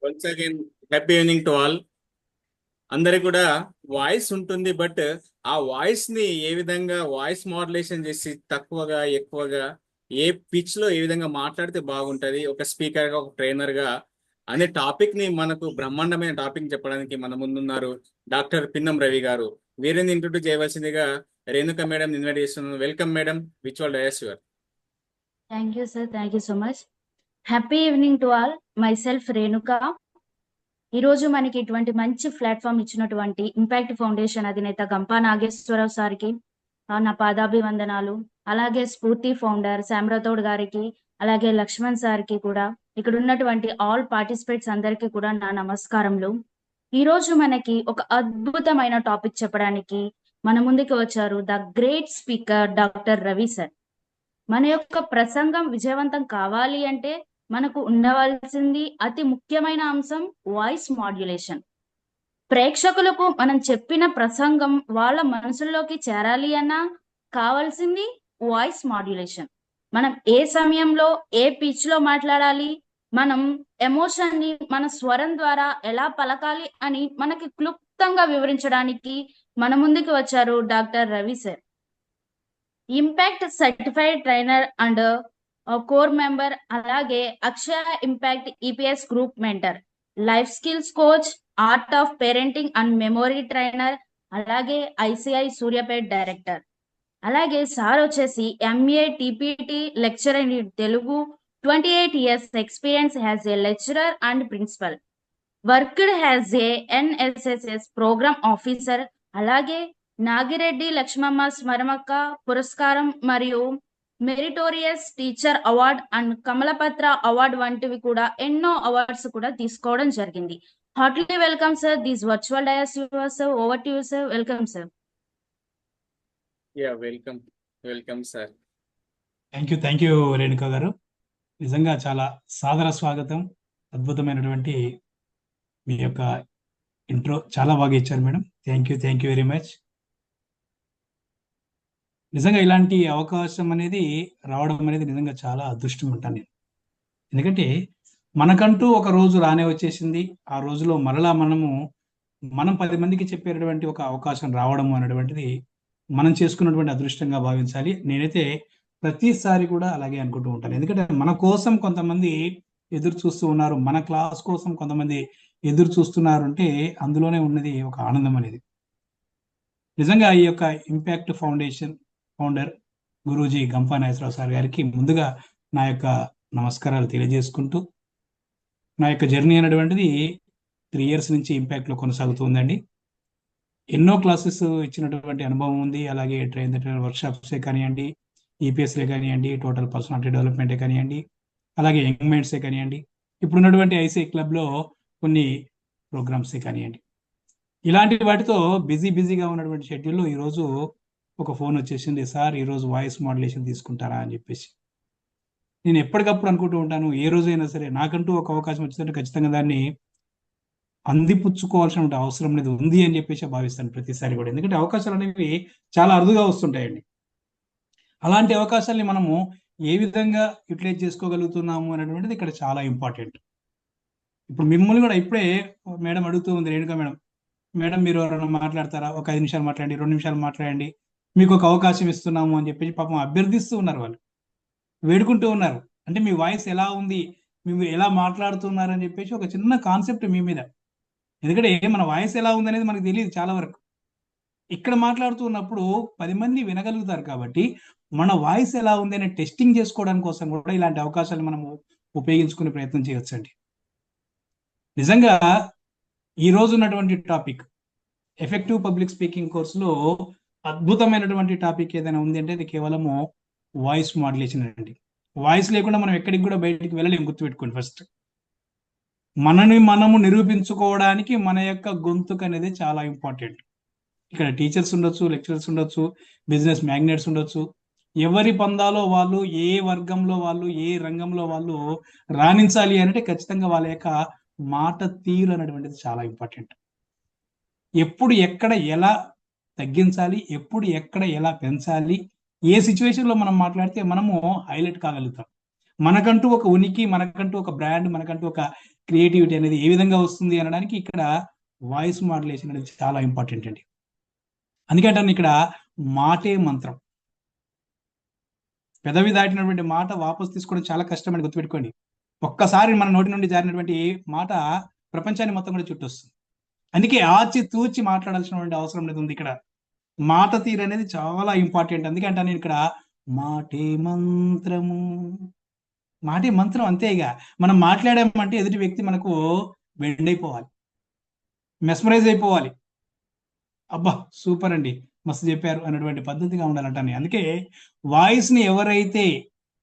Once again happy evening to all. అందరికి కూడా voice ఉంటుంది, బట్ ఆ వాయిస్ ని ఏ విధంగా వాయిస్ మాడ్యులేషన్ చేసి తక్కువగా ఎక్కువగా ఏ పిచ్ లో ఏ విధంగా మాట్లాడితే బాగుంటది ఒక స్పీకర్ గా ఒక ట్రైనర్ గా అనే టాపిక్ ని మనకు బ్రహ్మాండమైన టాపిక్ చెప్పడానికి మన ముందున్నారు డాక్టర్ పిన్నం రవి గారు. వీరిని ఇంట్రొడ్యూస్ చేయవలసిందిగా రేణుక మేడం ఇన్వైట్ చేస్తున్నాను. Welcome madam, which all dais your. Thank you, sir. Thank you so much. Happy evening to all. Myself, Renuka. ఈ రోజు మనకి ఇటువంటి మంచి ప్లాట్ఫామ్ ఇచ్చినటువంటి ఇంపాక్ట్ ఫౌండేషన్ అధినేత గంపా నాగేశ్వరరావు సార్కి నా పాదాభివందనాలు. అలాగే స్ఫూర్తి ఫౌండర్ శామ్రతోడ్ గారికి, అలాగే లక్ష్మణ్ సార్కి కూడా, ఇక్కడ ఉన్నటువంటి ఆల్ పార్టిసిపేట్స్ అందరికీ కూడా నా నమస్కారములు. ఈ రోజు మనకి ఒక అద్భుతమైన టాపిక్ చెప్పడానికి మన ముందుకు వచ్చారు the great speaker doctor Ravi sir. మన యొక్క ప్రసంగం విజయవంతం కావాలి అంటే మనకు ఉండవలసింది అతి ముఖ్యమైన అంశం వాయిస్ మాడ్యులేషన్. ప్రేక్షకులకు మనం చెప్పిన ప్రసంగం వాళ్ళ మనసుల్లోకి చేరాలి అన్నా కావాల్సింది వాయిస్ మాడ్యులేషన్. మనం ఏ సమయంలో ఏ పిచ్ లో మాట్లాడాలి, మనం ఎమోషన్ ని మన స్వరం ద్వారా ఎలా పలకాలి అని మనకి క్లుప్తంగా వివరించడానికి మన ముందుకు వచ్చారు doctor Ravi sir. Impact certified trainer and core member, అలాగే Akshaya impact EPS group mentor, life skills coach, art of parenting and memory trainer, అలాగే ఐసిఐ సూర్యాపేట్ డైరెక్టర్. అలాగే సార్ వచ్చేసి MA TPT lecturer in Telugu, 28 years experience as a lecturer and principal, worked as a NSSS program officer. అలాగే నాగిరెడ్డి లక్ష్మమ్మ స్మరమక్క పురస్కారం మరియు meritorious teacher award and Kamalapatra award వంటివి కూడా ఎన్నో awards కూడా తీసుకోవడం జరిగింది. Heartly welcome sir, this virtual dais your sir. Over to you sir. Welcome sir. Yeah, welcome welcome sir. Thank you Renuka గారు. నిజంగా చాలా సాదర స్వాగతం. అద్భుతమైనటువంటి మీ యొక్క ఇంట్రో చాలా బాగా ఇచ్చారు madam. Thank you very much. నిజంగా ఇలాంటి అవకాశం అనేది రావడం అనేది నిజంగా చాలా అదృష్టం ఉంటాను నేను. ఎందుకంటే మనకంటూ ఒక రోజు రానే వచ్చేసింది. ఆ రోజులో మరలా మనం 10 మందికి చెప్పేటటువంటి ఒక అవకాశం రావడం అనేటువంటిది మనం చేసుకున్నటువంటి అదృష్టంగా భావించాలి. నేనైతే ప్రతిసారి కూడా అలాగే అనుకుంటూ ఉంటాను. ఎందుకంటే మన కోసం కొంతమంది ఎదురు చూస్తూ ఉన్నారు, మన క్లాస్ కోసం కొంతమంది ఎదురు చూస్తున్నారు అంటే అందులోనే ఉన్నది ఒక ఆనందం అనేది. నిజంగా ఈ యొక్క impact foundation founder Guruji Gampa Nageswararao sir గారికి ముందుగా నా యొక్క నమస్కారాలు తెలియజేసుకుంటూ, నా యొక్క జర్నీ అనేటువంటిది 3 years నుంచి ఇంపాక్ట్లో కొనసాగుతుందండి. ఎన్నో క్లాసెస్ ఇచ్చినటువంటి అనుభవం ఉంది. అలాగే ట్రైన్ వర్క్షాప్సే కానివ్వండి, ఈపీఎస్లే కానివ్వండి, టోటల్ పర్సనాలిటీ డెవలప్మెంటే కానివ్వండి, అలాగే యంగ్ మైండ్సే కానివ్వండి, ఇప్పుడున్నటువంటి ఐసీఐ క్లబ్లో కొన్ని ప్రోగ్రామ్సే కానివ్వండి, ఇలాంటి వాటితో బిజీగా ఉన్నటువంటి షెడ్యూల్లో ఈరోజు ఒక ఫోన్ వచ్చేసింది, సార్ ఈరోజు వాయిస్ మాడ్యులేషన్ తీసుకుంటారా అని చెప్పేసి. నేను ఎప్పటికప్పుడు అనుకుంటూ ఉంటాను, ఏ రోజైనా సరే నాకంటూ ఒక అవకాశం వచ్చిందంటే ఖచ్చితంగా దాన్ని అందిపుచ్చుకోవాల్సిన అవసరం అనేది ఉంది అని చెప్పేసి భావిస్తాను ప్రతిసారి కూడా. ఎందుకంటే అవకాశాలు అనేవి చాలా అరుదుగా వస్తుంటాయండి. అలాంటి అవకాశాలని మనము ఏ విధంగా యూటిలైజ్ చేసుకోగలుగుతున్నాము అనేటువంటిది ఇక్కడ చాలా ఇంపార్టెంట్. ఇప్పుడు మిమ్మల్ని కూడా ఇప్పుడే మేడం అడుగుతూ ఉంది, రేణుక మేడం మీరు ఎవరైనా మాట్లాడతారా, ఒక 5 నిమిషాలు మాట్లాడండి, 2 నిమిషాలు మాట్లాడండి, మీకు ఒక అవకాశం ఇస్తున్నాము అని చెప్పేసి పాపం అభ్యర్థిస్తూ ఉన్నారు, వాళ్ళు వేడుకుంటూ ఉన్నారు. అంటే మీ వాయిస్ ఎలా ఉంది, మీరు ఎలా మాట్లాడుతున్నారు అని చెప్పేసి ఒక చిన్న కాన్సెప్ట్ మీ మీద. ఎందుకంటే మన వాయిస్ ఎలా ఉంది అనేది మనకు తెలియదు చాలా వరకు. ఇక్కడ మాట్లాడుతూ ఉన్నప్పుడు 10 మంది వినగలుగుతారు కాబట్టి మన వాయిస్ ఎలా ఉంది అనే టెస్టింగ్ చేసుకోవడానికి కోసం కూడా ఇలాంటి అవకాశాలు మనము ఉపయోగించుకునే ప్రయత్నం చేయొచ్చండి. నిజంగా ఈ రోజు ఉన్నటువంటి టాపిక్ ఎఫెక్టివ్ పబ్లిక్ స్పీకింగ్ కోర్సులో అద్భుతమైనటువంటి టాపిక్ ఏదైనా ఉంది అంటే అది కేవలము వాయిస్ మాడ్యులేషన్ అండి. వాయిస్ లేకుండా మనం ఎక్కడికి కూడా బయటికి వెళ్ళలేము, గుర్తుపెట్టుకోండి. ఫస్ట్ మనము నిరూపించుకోవడానికి మన యొక్క గొంతుకు అనేది చాలా ఇంపార్టెంట్. ఇక్కడ టీచర్స్ ఉండొచ్చు, లెక్చరర్స్ ఉండొచ్చు, బిజినెస్ మ్యాగ్నెట్స్ ఉండొచ్చు, ఎవరి పందాలో వాళ్ళు, ఏ వర్గంలో వాళ్ళు, ఏ రంగంలో వాళ్ళు రాణించాలి అంటే ఖచ్చితంగా వాళ్ళ యొక్క మాట తీరు అనేటువంటిది చాలా ఇంపార్టెంట్. ఎప్పుడు ఎక్కడ ఎలా తగ్గించాలి, ఎప్పుడు ఎక్కడ ఎలా పెంచాలి, ఏ సిచ్యువేషన్లో మనం మాట్లాడితే మనము హైలైట్ కాగలుగుతాం. మనకంటూ ఒక ఉనికి, మనకంటూ ఒక బ్రాండ్, మనకంటూ ఒక క్రియేటివిటీ అనేది ఏ విధంగా వస్తుంది అనడానికి ఇక్కడ వాయిస్ మాడ్యులేషన్ అనేది చాలా ఇంపార్టెంట్ అండి. అందుకంటే ఇక్కడ మాటే మంత్రం. పెదవి దాటినటువంటి మాట వాపసు తీసుకోవడం చాలా కష్టం అని గుర్తుపెట్టుకోండి. ఒక్కసారి మన నోటి నుండి జారినటువంటి మాట ప్రపంచాన్ని మొత్తం కూడా చుట్టొస్తుంది. అందుకే ఆచి తూచి మాట్లాడాల్సినటువంటి అవసరం అనేది ఉంది ఇక్కడ. మాట తీరు అనేది చాలా ఇంపార్టెంట్. అందుకంటే నేను ఇక్కడ మాటే మంత్రము, మాటే మంత్రం. అంతేగా మనం మాట్లాడామంటే ఎదుటి వ్యక్తి మనకు బెండ్ అయిపోవాలి, మెస్మరైజ్ అయిపోవాలి. అబ్బా సూపర్ అండి, మస్తు చెప్పారు అన్నటువంటి పద్ధతిగా ఉండాలంటాను. అందుకే వాయిస్ ని ఎవరైతే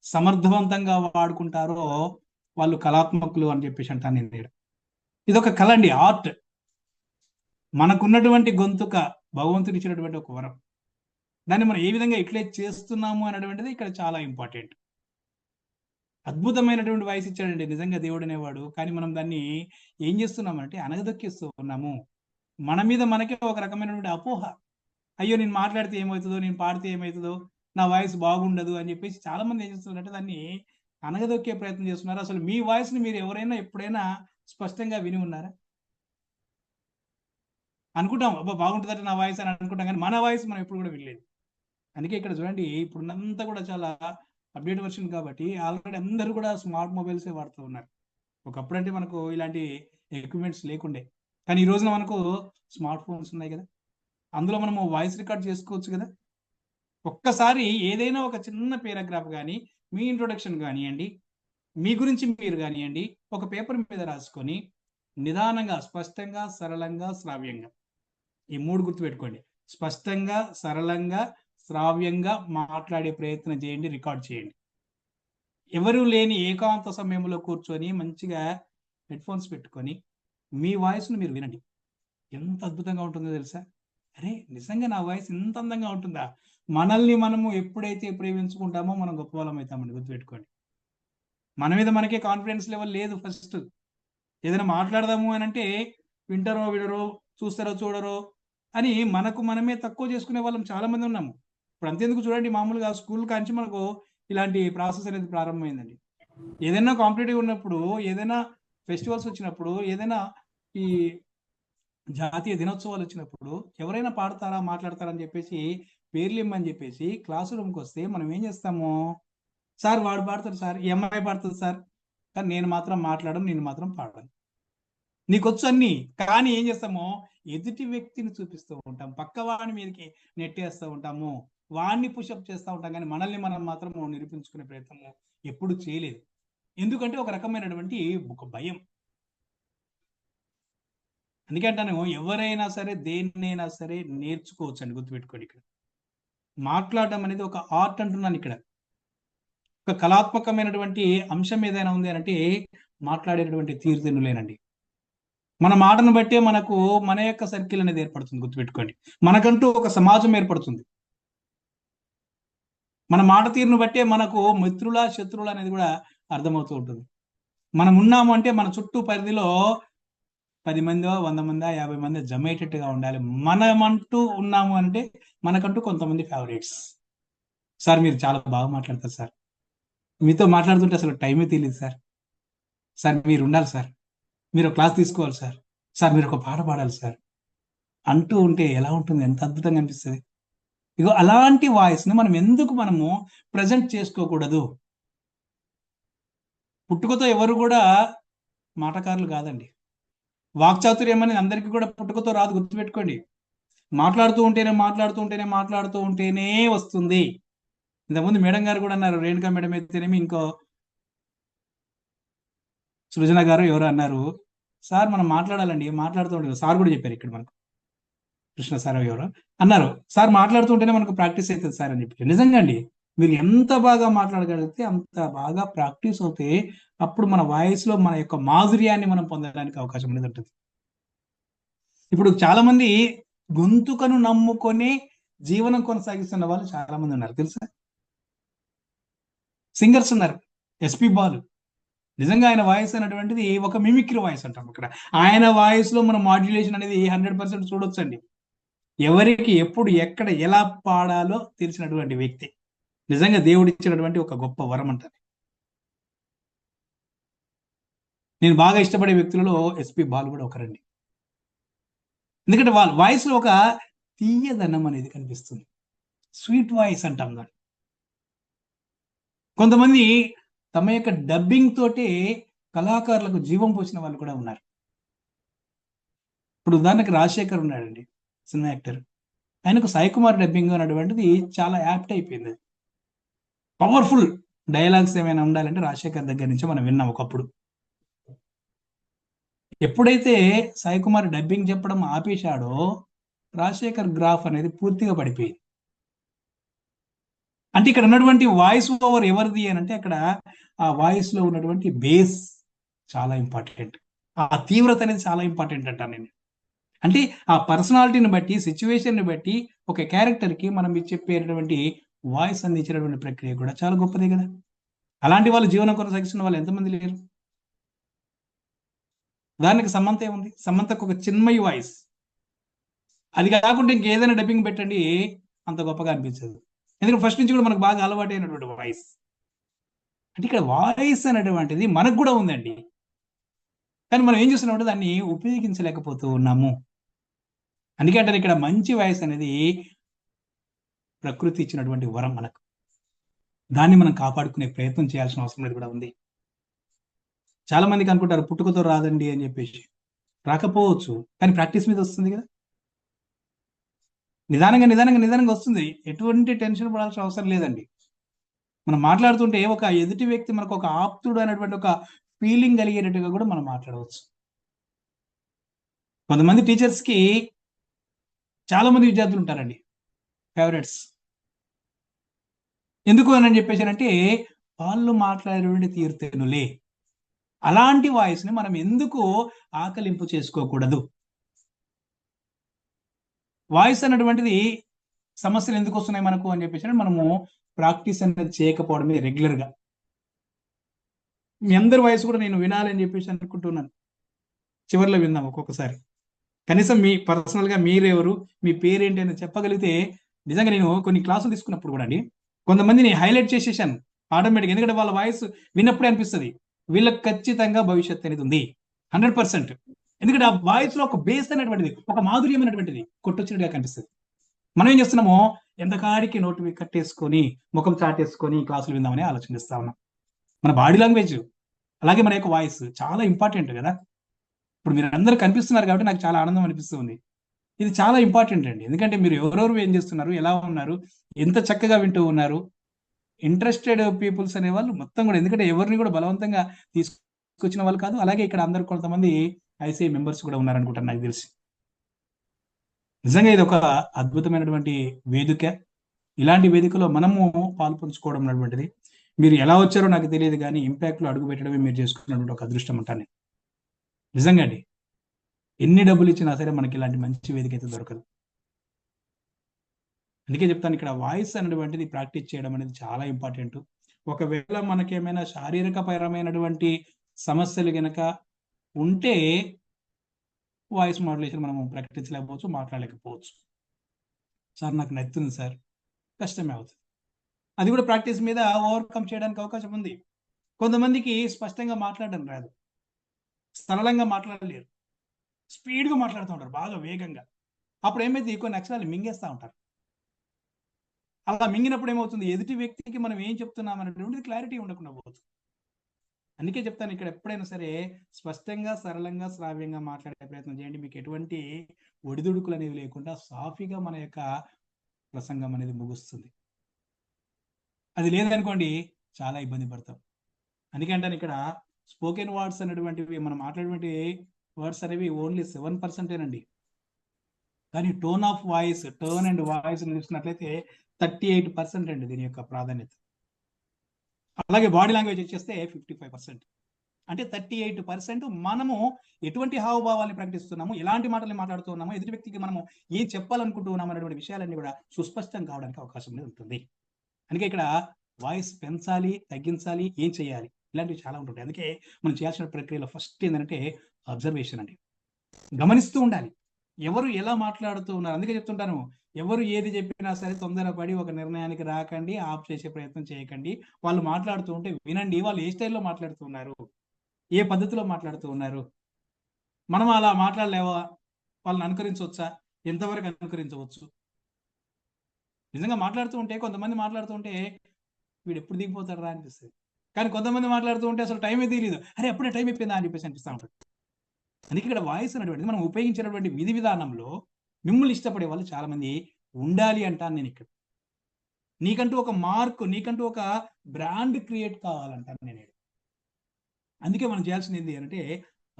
సమర్థవంతంగా వాడుకుంటారో వాళ్ళు కళాత్మకులు అని చెప్పేసి అంటాను నేను. ఇది ఒక కళ అండి, ఆర్ట్. మనకున్నటువంటి గొంతుక భగవంతుడు ఇచ్చినటువంటి ఒక వరం. దాన్ని మనం ఏ విధంగా యూటిలైజ్ చేస్తున్నాము అనేటువంటిది ఇక్కడ చాలా ఇంపార్టెంట్. అద్భుతమైనటువంటి వాయిస్ ఇచ్చాడండి నిజంగా దేవుడు అనేవాడు. కానీ మనం దాన్ని ఏం చేస్తున్నామంటే అనగదొక్కిస్తూ ఉన్నాము. మన మీద మనకే ఒక రకమైనటువంటి అపోహ. అయ్యో నేను మాట్లాడితే ఏమవుతుందో, నేను పాడితే ఏమవుతుందో, నా వాయిస్ బాగుండదు అని చెప్పేసి చాలా మంది ఏం చేస్తున్నారంటే దాన్ని అనగదొక్కే ప్రయత్నం చేస్తున్నారు. అసలు మీ వాయిస్ ని మీరు ఎవరైనా ఎప్పుడైనా స్పష్టంగా విని ఉన్నారా? అనుకుంటాం అబ్బా బాగుంటుందంటే నా వాయిస్ అని అనుకుంటాం, కానీ మన వాయిస్ మనం ఎప్పుడు కూడా వినలేదు. అందుకే ఇక్కడ చూడండి, ఇప్పుడున్నంతా కూడా చాలా అప్డేట్ వర్షన్ కాబట్టి ఆల్రెడీ అందరూ కూడా స్మార్ట్ మొబైల్సే వాడుతూ ఉన్నారు. ఒకప్పుడు అంటే మనకు ఇలాంటి ఎక్విప్మెంట్స్ లేకుండే, కానీ ఈ రోజున మనకు స్మార్ట్ ఫోన్స్ ఉన్నాయి కదా, అందులో మనము వాయిస్ రికార్డ్ చేసుకోవచ్చు కదా. ఒక్కసారి ఏదైనా ఒక చిన్న పారాగ్రాఫ్ కానీ, మీ ఇంట్రొడక్షన్ కానివ్వండి, మీ గురించి మీరు కానివ్వండి, ఒక పేపర్ మీద రాసుకొని నిదానంగా, స్పష్టంగా, సరళంగా, శ్రావ్యంగా, ఈ మూడు గుర్తుపెట్టుకోండి. స్పష్టంగా, సరళంగా, శ్రావ్యంగా మాట్లాడే ప్రయత్నం చేయండి, రికార్డ్ చేయండి. ఎవరు లేని ఏకాంత సమయంలో కూర్చొని మంచిగా హెడ్ ఫోన్స్ పెట్టుకొని మీ వాయిస్ను మీరు వినండి. ఎంత అద్భుతంగా ఉంటుందో తెలుసా? అరే నిజంగా నా వాయిస్ ఇంత అందంగా ఉంటుందా? మనల్ని మనము ఎప్పుడైతే ప్రేమించుకుంటామో మనం గొప్ప వాళ్ళం అవుతామండి, గుర్తుపెట్టుకోండి. మన మీద మనకే కాన్ఫిడెన్స్ లెవెల్ లేదు. ఫస్ట్ ఏదైనా మాట్లాడదాము అని అంటే వింటారో వినరో, చూస్తారో చూడరో అని మనకు మనమే తక్కువ చేసుకునే వాళ్ళం చాలా మంది ఉన్నాము. ఇప్పుడు అంతేందుకు చూడండి, మామూలుగా స్కూల్ కాంచి మనకు ఇలాంటి ప్రాసెస్ అనేది ప్రారంభమైందండి. ఏదైనా కాంపిటేటివ్ ఉన్నప్పుడు, ఏదైనా ఫెస్టివల్స్ వచ్చినప్పుడు, ఏదైనా ఈ జాతీయ దినోత్సవాలు వచ్చినప్పుడు ఎవరైనా పాడతారా, మాట్లాడతారా అని చెప్పేసి పేర్లు ఇమ్మని చెప్పేసి క్లాస్ రూమ్కి వస్తే మనం ఏం చేస్తాము? సార్ వాడు పాడతాడు సార్, ఈ అమ్మాయి పాడుతుంది సార్, కానీ నేను మాత్రం మాట్లాడను, నేను మాత్రం పాడను. నీకొచ్చు అన్ని, కానీ ఏం చేస్తామో ఎదుటి వ్యక్తిని చూపిస్తూ ఉంటాం, పక్క వాడిని మీదకి నెట్టేస్తూ ఉంటాము, వాడిని పుషప్ చేస్తూ ఉంటాం, కానీ మనల్ని మనం మాత్రం నిరూపించుకునే ప్రయత్నం ఎప్పుడు చేయలేదు. ఎందుకంటే ఒక రకమైనటువంటి ఒక భయం. అందుకంటాను ఎవరైనా సరే దేన్నైనా సరే నేర్చుకోవచ్చు అండి, గుర్తుపెట్టుకోండి. ఇక్కడ మాట్లాడడం అనేది ఒక ఆర్ట్ అంటున్నాను. ఇక్కడ ఒక కళాత్మకమైనటువంటి అంశం ఏదైనా ఉంది అని అంటే మాట్లాడేటువంటి తీరుతెన్నులేనండి. మన మాటను బట్టే మనకు మన యొక్క సర్కిల్ అనేది ఏర్పడుతుంది, గుర్తుపెట్టుకోండి. మనకంటూ ఒక సమాజం ఏర్పడుతుంది. మన మాట తీరును బట్టే మనకు మిత్రుల శత్రువులు అనేది కూడా అర్థమవుతూ ఉంటుంది. మనం ఉన్నాము అంటే మన చుట్టూ పరిధిలో 10 మందో 100 మందా 50 మంది జమేటట్టుగా ఉండాలి. మనమంటూ ఉన్నాము అంటే మనకంటూ కొంతమంది ఫేవరెట్స్. సార్ మీరు చాలా బాగా మాట్లాడతారు సార్, మీతో మాట్లాడుతుంటే అసలు టైమే తెలియదు సార్, సార్ మీరు ఉండాలి సార్, మీరు క్లాస్ తీసుకోవాలి సార్, సార్ మీరు ఒక పాట పాడాలి సార్ అంటూ ఉంటే ఎలా ఉంటుంది? ఎంత అద్భుతంగా అనిపిస్తుంది. ఇగో అలాంటి వాయిస్ని మనం ఎందుకు మనము ప్రజెంట్ చేసుకోకూడదు? పుట్టుకతో ఎవరు కూడా మాటకారులు కాదండి. వాక్చాతుర్యం అనేది అందరికీ కూడా పుట్టుకతో రాదు, గుర్తుపెట్టుకోండి. మాట్లాడుతూ ఉంటేనే వస్తుంది. ఇంతకుముందు మేడం గారు కూడా అన్నారు, రేణుకా మేడం అయితేనేమి, ఇంకో సృజన గారు ఎవరు అన్నారు, సార్ మనం మాట్లాడాలండి, మాట్లాడుతూ ఉంటాం. సార్ కూడా చెప్పారు ఇక్కడ మనకు, కృష్ణ సార్ ఎవరు అన్నారు, సార్ మాట్లాడుతుంటేనే మనకు ప్రాక్టీస్ అవుతుంది సార్ అని చెప్పి. నిజంగా అండి, మీరు ఎంత బాగా మాట్లాడగలిగితే అంత బాగా ప్రాక్టీస్ అవుతే అప్పుడు మన వాయిస్ లో మన యొక్క మాధుర్యాన్ని మనం పొందడానికి అవకాశం అనేది ఉంటుంది. ఇప్పుడు చాలా మంది గొంతుకను నమ్ముకొని జీవనం కొనసాగిస్తున్న వాళ్ళు చాలా మంది ఉన్నారు, తెలుసా? సింగర్స్ ఉన్నారు. ఎస్పి బాలు నిజంగా ఆయన వాయిస్ అనేటువంటిది ఒక మిమిక్రీ వాయిస్ అంటాం. ఇక్కడ ఆయన వాయిస్ లో మన మాడ్యులేషన్ అనేది 100% చూడొచ్చు అండి. ఎవరికి ఎప్పుడు ఎక్కడ ఎలా పాడాలో తెలిసినటువంటి వ్యక్తి. నిజంగా దేవుడు ఇచ్చినటువంటి ఒక గొప్ప వరం అంటారు. నేను బాగా ఇష్టపడే వ్యక్తులలో ఎస్పి బాలు కూడా ఒకరండి. ఎందుకంటే వాళ్ళ వాయిస్ లో ఒక తీయదనం అనేది కనిపిస్తుంది. స్వీట్ వాయిస్ అంటాం దాన్ని. కొంతమంది తమ యొక్క డబ్బింగ్ తోటే కళాకారులకు జీవం పోసిన వాళ్ళు కూడా ఉన్నారు. ఇప్పుడు ఉదాహరణకి రాజశేఖర్ ఉన్నాడండి, సినిమా యాక్టర్. ఆయనకు సాయి కుమార్ డబ్బింగ్ అనేటువంటిది చాలా యాప్ట్ అయిపోయింది. పవర్ఫుల్ డైలాగ్స్ ఏమైనా ఉండాలంటే రాజశేఖర్ దగ్గర నుంచి మనం విన్నాం ఒకప్పుడు. ఎప్పుడైతే సాయి కుమార్ డబ్బింగ్ చెప్పడం ఆపేశాడో రాజశేఖర్ గ్రాఫ్ అనేది పూర్తిగా పడిపోయింది. అంటే ఇక్కడ ఉన్నటువంటి వాయిస్ ఓవర్ ఎవరిది అని అంటే అక్కడ ఆ వాయిస్ లో ఉన్నటువంటి బేస్ చాలా ఇంపార్టెంట్, ఆ తీవ్రత అనేది చాలా ఇంపార్టెంట్ అంటాను నేను. అంటే ఆ పర్సనాలిటీని బట్టి, సిచ్యువేషన్ ని బట్టి ఒక క్యారెక్టర్ కి మనం చెప్పేటటువంటి వాయిస్ అందించేటటువంటి ప్రక్రియ కూడా చాలా గొప్పదే కదా. అలాంటి వాళ్ళు జీవనం కొనసాగిస్తున్న వాళ్ళు ఎంతమంది లేరు. దానికి సమంత ఏముంది, సమంతకు ఒక చిన్మయి వాయిస్. అది కాకుండా ఇంకేదైనా డబ్బింగ్ పెట్టండి అంత గొప్పగా అనిపించదు. ఎందుకంటే ఫస్ట్ నుంచి కూడా మనకు బాగా అలవాటైనటువంటి వాయిస్. అంటే ఇక్కడ వాయిస్ అనేటువంటిది మనకు కూడా ఉందండి, కానీ మనం ఏం చేస్తున్నామంటే దాన్ని ఉపయోగించలేకపోతూ ఉన్నాము. అందుకే అంటే ఇక్కడ మంచి వాయిస్ అనేది ప్రకృతి ఇచ్చినటువంటి వరం మనకు. దాన్ని మనం కాపాడుకునే ప్రయత్నం చేయాల్సిన అవసరం అనేది కూడా ఉంది. చాలా మందికి అనుకుంటారు పుట్టుకతో రాదండి అని చెప్పేసి. రాకపోవచ్చు, కానీ ప్రాక్టీస్ మీద వస్తుంది కదా. నిదానంగా వస్తుంది. ఎటువంటి టెన్షన్ పడాల్సిన అవసరం లేదండి. మనం మాట్లాడుతుంటే ఒక ఎదుటి వ్యక్తి మనకు ఒక ఆప్తుడు అనేటువంటి ఒక ఫీలింగ్ కలిగేటట్టుగా కూడా మనం మాట్లాడవచ్చు. కొంతమంది టీచర్స్ కి చాలా మంది విద్యార్థులు ఉంటారండి ఫేవరెట్స్. ఎందుకు అని చెప్పేసి అంటే వాళ్ళు మాట్లాడేటువంటి తీరుతెనులే. అలాంటి వాయిస్ ని మనం ఎందుకు ఆకలింపు చేసుకోకూడదు. వాయిస్ అనేటువంటిది సమస్యలు ఎందుకు వస్తున్నాయి మనకు అని చెప్పేసి మనము ప్రాక్టీస్ అనేది చేయకపోవడమే రెగ్యులర్ గా. మీ అందరి వాయిస్ కూడా నేను వినాలని చెప్పేసి అనుకుంటున్నాను. చివరిలో విందాం ఒక్కొక్కసారి. కనీసం మీ పర్సనల్ గా మీరెవరు, మీ పేరేంటి అని చెప్పగలిగితే. నిజంగా నేను కొన్ని క్లాసులు తీసుకున్నప్పుడు కూడా అండి కొంతమందిని హైలైట్ చేసేసాను ఆటోమేటిక్. ఎందుకంటే వాళ్ళ వాయిస్ విన్నప్పుడే అనిపిస్తుంది వీళ్ళకి ఖచ్చితంగా భవిష్యత్తు అనేది ఉంది 100%. ఎందుకంటే ఆ వాయిస్ లో ఒక బేస్ అనేటువంటిది, ఒక మాధుర్యం అనేటువంటిది కొట్టొచ్చినట్టుగా కనిపిస్తుంది. మనం ఏం చేస్తున్నామో ఎంతకాడికి నోటు కట్టేసుకొని ముఖం చాటేసుకొని క్లాసులు విందామని ఆలోచిస్తా ఉన్నాం. మన బాడీ లాంగ్వేజ్ అలాగే మన యొక్క వాయిస్ చాలా ఇంపార్టెంట్ కదా. ఇప్పుడు మీరు అందరూ కనిపిస్తున్నారు కాబట్టి నాకు చాలా ఆనందం అనిపిస్తుంది. ఇది చాలా ఇంపార్టెంట్ అండి. ఎందుకంటే మీరు ఎవరెవరు ఏం చేస్తున్నారు, ఎలా ఉన్నారు, ఎంత చక్కగా వింటూ ఉన్నారు. ఇంట్రెస్టెడ్ పీపుల్స్ అనేవాళ్ళు మొత్తం కూడా, ఎందుకంటే ఎవరిని కూడా బలవంతంగా తీసుకొచ్చిన వాళ్ళు కాదు. అలాగే ఇక్కడ అందరు కొంతమంది ఐసీఐ మెంబర్స్ కూడా ఉన్నారనుకుంటారు నాకు తెలిసి. నిజంగా ఇది ఒక అద్భుతమైనటువంటి వేదిక. ఇలాంటి వేదికలో మనము పాల్పంచుకోవడం అనేటువంటిది, మీరు ఎలా వచ్చారో నాకు తెలియదు కానీ ఇంపాక్ట్ లో అడుగు పెట్టడమే మీరు చేసుకున్నటువంటి ఒక అదృష్టం అంటాను. నిజంగా అండి, ఎన్ని డబ్బులు ఇచ్చినా సరే మనకి ఇలాంటి మంచి వేదిక అయితే దొరకదు. అందుకే చెప్తాను ఇక్కడ వాయిస్ అనేటువంటిది ప్రాక్టీస్ చేయడం అనేది చాలా ఇంపార్టెంట్. ఒకవేళ మనకేమైనా శారీరక పరమైనటువంటి సమస్యలు కనుక ఉంటే వాయిస్ మాడ్యులేషన్ మనం ప్రకటించలేకపోవచ్చు, మాట్లాడలేకపోవచ్చు. సార్ నాకు నచ్చుతుంది సార్, కష్టమే అవుతుంది. అది కూడా ప్రాక్టీస్ మీద ఓవర్కమ్ చేయడానికి అవకాశం ఉంది. కొంతమందికి స్పష్టంగా మాట్లాడడం రాదు, సరళంగా మాట్లాడలేరు, స్పీడ్గా మాట్లాడుతూ ఉంటారు బాగా వేగంగా. అప్పుడు ఏమైంది, కొన్ని అక్షరాలు మింగేస్తూ ఉంటారు. అలా మింగినప్పుడు ఏమవుతుంది, ఎదుటి వ్యక్తికి మనం ఏం చెప్తున్నాం అనేటువంటిది క్లారిటీ ఉండకుండా పోతుంది. అందుకే చెప్తాను ఇక్కడ ఎప్పుడైనా సరే స్పష్టంగా, సరళంగా, శ్రావ్యంగా మాట్లాడే ప్రయత్నం చేయండి. మీకు ఎటువంటి ఒడిదుడుకులు అనేవి లేకుండా సాఫీగా మన యొక్క ప్రసంగం అనేది ముగుస్తుంది. అది లేదనుకోండి చాలా ఇబ్బంది పడతాం. అందుకే అంటాను ఇక్కడ స్పోకెన్ వర్డ్స్ అనేటువంటివి, మనం మాట్లాడేటువంటి వర్డ్స్ అనేవి ఓన్లీ 7%. కానీ tone of voice, turn and voice చూసినట్లయితే 38% అండి దీని యొక్క ప్రాధాన్యత. అలాగే బాడీ లాంగ్వేజ్ వచ్చేస్తే 55%. అంటే 38% మనము ఎటువంటి హావభావాన్ని ప్రకటిస్తున్నాము, ఎలాంటి మాటలు మాట్లాడుతున్నాము, ఎదుటి వ్యక్తికి మనము ఏం చెప్పాలనుకుంటున్నాము అనేటువంటి విషయాలన్నీ కూడా సుస్పష్టం కావడానికి అవకాశం అనేది ఉంటుంది. అందుకే ఇక్కడ వాయిస్ పెంచాలి, తగ్గించాలి, ఏం చేయాలి, ఇలాంటివి చాలా ఉంటుంటాయి. అందుకే మనం చేయాల్సిన ప్రక్రియలో ఫస్ట్ ఏంటంటే అబ్జర్వేషన్ అండి. గమనిస్తూ ఉండాలి ఎవరు ఎలా మాట్లాడుతూ ఉన్నారు. అందుకే చెప్తుంటాను, ఎవరు ఏది చెప్పినా సరే తొందరపడి ఒక నిర్ణయానికి రాకండి, ఆఫ్ చేసే ప్రయత్నం చేయకండి. వాళ్ళు మాట్లాడుతూ ఉంటే వినండి, వాళ్ళు ఏ స్టైల్లో మాట్లాడుతున్నారు, ఏ పద్ధతిలో మాట్లాడుతూ ఉన్నారు, మనం అలా మాట్లాడలేవా, వాళ్ళని అనుకరించవచ్చా, ఎంతవరకు అనుకరించవచ్చు. నిజంగా మాట్లాడుతూ ఉంటే కొంతమంది మాట్లాడుతూ ఉంటే వీడు ఎప్పుడు దిగిపోతాడు రా అనిపిస్తుంది. కానీ కొంతమంది మాట్లాడుతూ ఉంటే అసలు టైమే తెలియదు, అరే అప్పుడే టైం అయిపోయిందా అని చెప్పేసి అనిపిస్తూ ఉంటుంది. అందుకే ఇక్కడ వాయిస్ అనేటువంటిది మనం ఉపయోగించినటువంటి విధి విధానంలో మిమ్మల్ని ఇష్టపడే వాళ్ళు చాలా మంది ఉండాలి అంటాను నేను ఇక్కడ. నీకంటూ ఒక మార్క్, నీకంటూ ఒక బ్రాండ్ క్రియేట్ కావాలంటాను నేను. అందుకే మనం చేయాల్సింది ఏంటి అంటే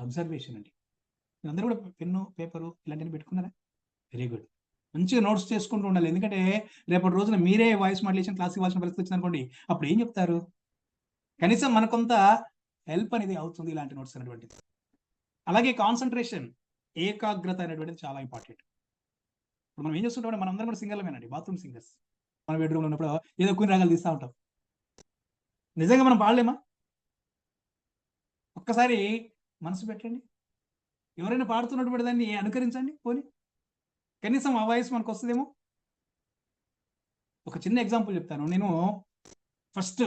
అబ్జర్వేషన్ అండి. అందరూ కూడా పెన్ను పేపరు ఇలాంటివి పెట్టుకున్నారా? Very good. మంచిగా నోట్స్ చేసుకుంటూ ఉండాలి. ఎందుకంటే రేపటి రోజున మీరే వాయిస్ మాడ్యులేషన్ క్లాస్ ఇవ్వాల్సిన పరిస్థితి వచ్చింది అనుకోండి, అప్పుడు ఏం చెప్తారు? కనీసం మనకొంత హెల్ప్ అనేది అవుతుంది ఇలాంటి నోట్స్ అనేటువంటిది. అలాగే కాన్సన్ట్రేషన్, ఏకాగ్రత అనేటువంటిది చాలా ఇంపార్టెంట్. ఇప్పుడు మనం ఏం చేస్తుంటాం, మనం అందరం కూడా సింగర్లమేనండి, బాత్రూమ్ సింగర్స్. మన బెడ్రూమ్లో ఉన్నప్పుడు ఏదో కొన్ని రాగాలు తీస్తూ ఉంటాం. నిజంగా మనం పాడలేమా? ఒక్కసారి మనసు పెట్టండి, ఎవరైనా పాడుతున్నటువంటి దాన్ని అనుకరించండి, పోనీ కనీసం ఆ వాయిస్ మనకు వస్తుందేమో. ఒక చిన్న ఎగ్జాంపుల్ చెప్తాను. నేను ఫస్ట్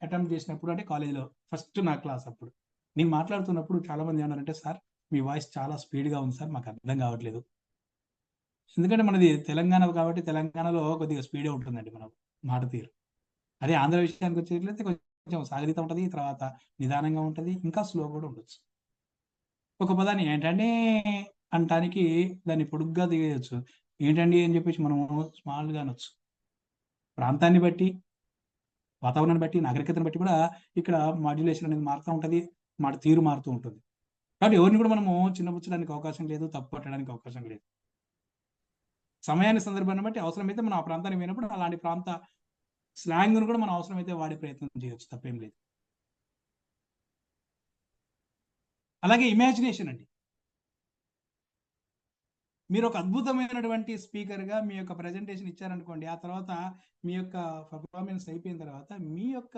అటెంప్ట్ చేసినప్పుడు, అంటే కాలేజీలో ఫస్ట్ నా క్లాస్ అప్పుడు నేను మాట్లాడుతున్నప్పుడు చాలా మంది ఏమన్నారంటే, సార్ మీ వాయిస్ చాలా స్పీడ్గా ఉంది సార్, మాకు అర్థం కావట్లేదు. ఎందుకంటే మనది తెలంగాణ కాబట్టి తెలంగాణలో కొద్దిగా స్పీడే ఉంటుందండి మన మాట తీరు. అదే ఆంధ్ర విషయానికి వచ్చేట్లయితే కొంచెం సాగదీత ఉంటుంది, తర్వాత నిదానంగా ఉంటుంది, ఇంకా స్లో కూడా ఉండొచ్చు. ఒక పదాన్ని ఏంటంటే అనటానికి దాన్ని పొడుగ్గా తీయచ్చు, ఏంటండి అని చెప్పేసి మనము స్మాల్గా అనొచ్చు. ప్రాంతాన్ని బట్టి, వాతావరణాన్ని బట్టి, నాగరికతను బట్టి కూడా ఇక్కడ మాడ్యులేషన్ అనేది మారుతూ ఉంటుంది, మాట తీరు మారుతూ ఉంటుంది. కాబట్టి ఎవరిని కూడా మనము చిన్నపుచ్చడానికి అవకాశం లేదు, తప్పు పట్టడానికి అవకాశం లేదు. సమయాన్ని, సందర్భాన్ని బట్టి అవసరమైతే మనం ఆ ప్రాంతానికి పోయినప్పుడు అలాంటి ప్రాంత స్లాంగ్ను కూడా మనం అవసరమైతే వాడే ప్రయత్నం చేయొచ్చు, తప్పేం లేదు. అలాగే ఇమాజినేషన్ అండి. మీరు ఒక అద్భుతమైనటువంటి స్పీకర్గా మీ యొక్క ప్రజెంటేషన్ ఇచ్చారనుకోండి, ఆ తర్వాత మీ యొక్క పర్ఫార్మెన్స్ అయిపోయిన తర్వాత మీ యొక్క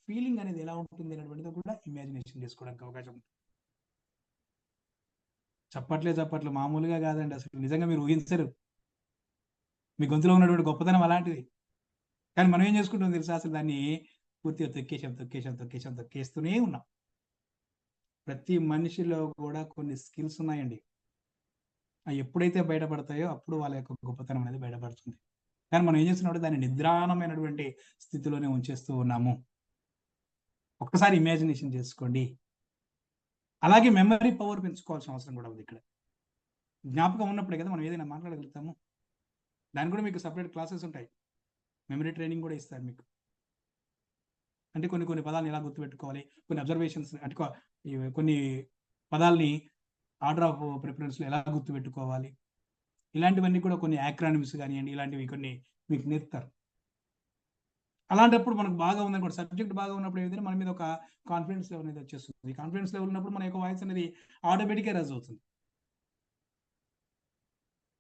ఫీలింగ్ అనేది ఎలా ఉంటుంది అనేటువంటిది కూడా ఇమాజినేషన్ చేసుకోవడానికి అవకాశం ఉంటుంది. చప్పట్లు మామూలుగా కాదండి, అసలు నిజంగా మీరు ఊహించరు. మీ గొంతులో ఉన్నటువంటి గొప్పతనం అలాంటిది. కానీ మనం ఏం చేసుకుంటాం తెలుసా, అసలు దాన్ని పూర్తిగా తొక్కేస్తూనే ఉన్నాం. ప్రతి మనిషిలో కూడా కొన్ని స్కిల్స్ ఉన్నాయండి, అవి ఎప్పుడైతే బయటపడతాయో అప్పుడు వాళ్ళ యొక్క గొప్పతనం అనేది బయటపడుతుంది. కానీ మనం ఏం చేస్తున్నామంటే దాన్ని నిద్రాణమైనటువంటి స్థితిలోనే ఉంచేస్తూ ఉన్నాము. ఒక్కసారి ఇమాజినేషన్ చేసుకోండి. అలాగే మెమరీ పవర్ పెంచుకోవాల్సిన అవసరం కూడా ఉంది ఇక్కడ. జ్ఞాపకం ఉన్నప్పుడే కదా మనం ఏదైనా మాట్లాడగలుగుతాము. దానికి కూడా మీకు సపరేట్ క్లాసెస్ ఉంటాయి, మెమరీ ట్రైనింగ్ కూడా ఇస్తారు మీకు. అంటే కొన్ని పదాలను ఎలా గుర్తుపెట్టుకోవాలి, కొన్ని అబ్జర్వేషన్స్, అంటే కొన్ని పదాలని ఆర్డర్ ఆఫ్ ప్రిఫరెన్స్లో ఎలా గుర్తుపెట్టుకోవాలి, ఇలాంటివన్నీ కూడా కొన్ని యాక్రానిమ్స్ కానివ్వండి, ఇలాంటివి కొన్ని మీకు నేర్పుతారు. అలాంటప్పుడు మనకు బాగా ఉందని కూడా, సబ్జెక్ట్ బాగా ఉన్నప్పుడు ఏదైనా మన మీద ఒక కాన్ఫిడెన్స్ లెవెల్ అనేది వచ్చేస్తుంది. కాన్ఫిడెన్స్ లెవెల్ ఉన్నప్పుడు మన యొక్క వాయిస్ అనేది ఆటోమేటిక్గా రైజ్ అవుతుంది.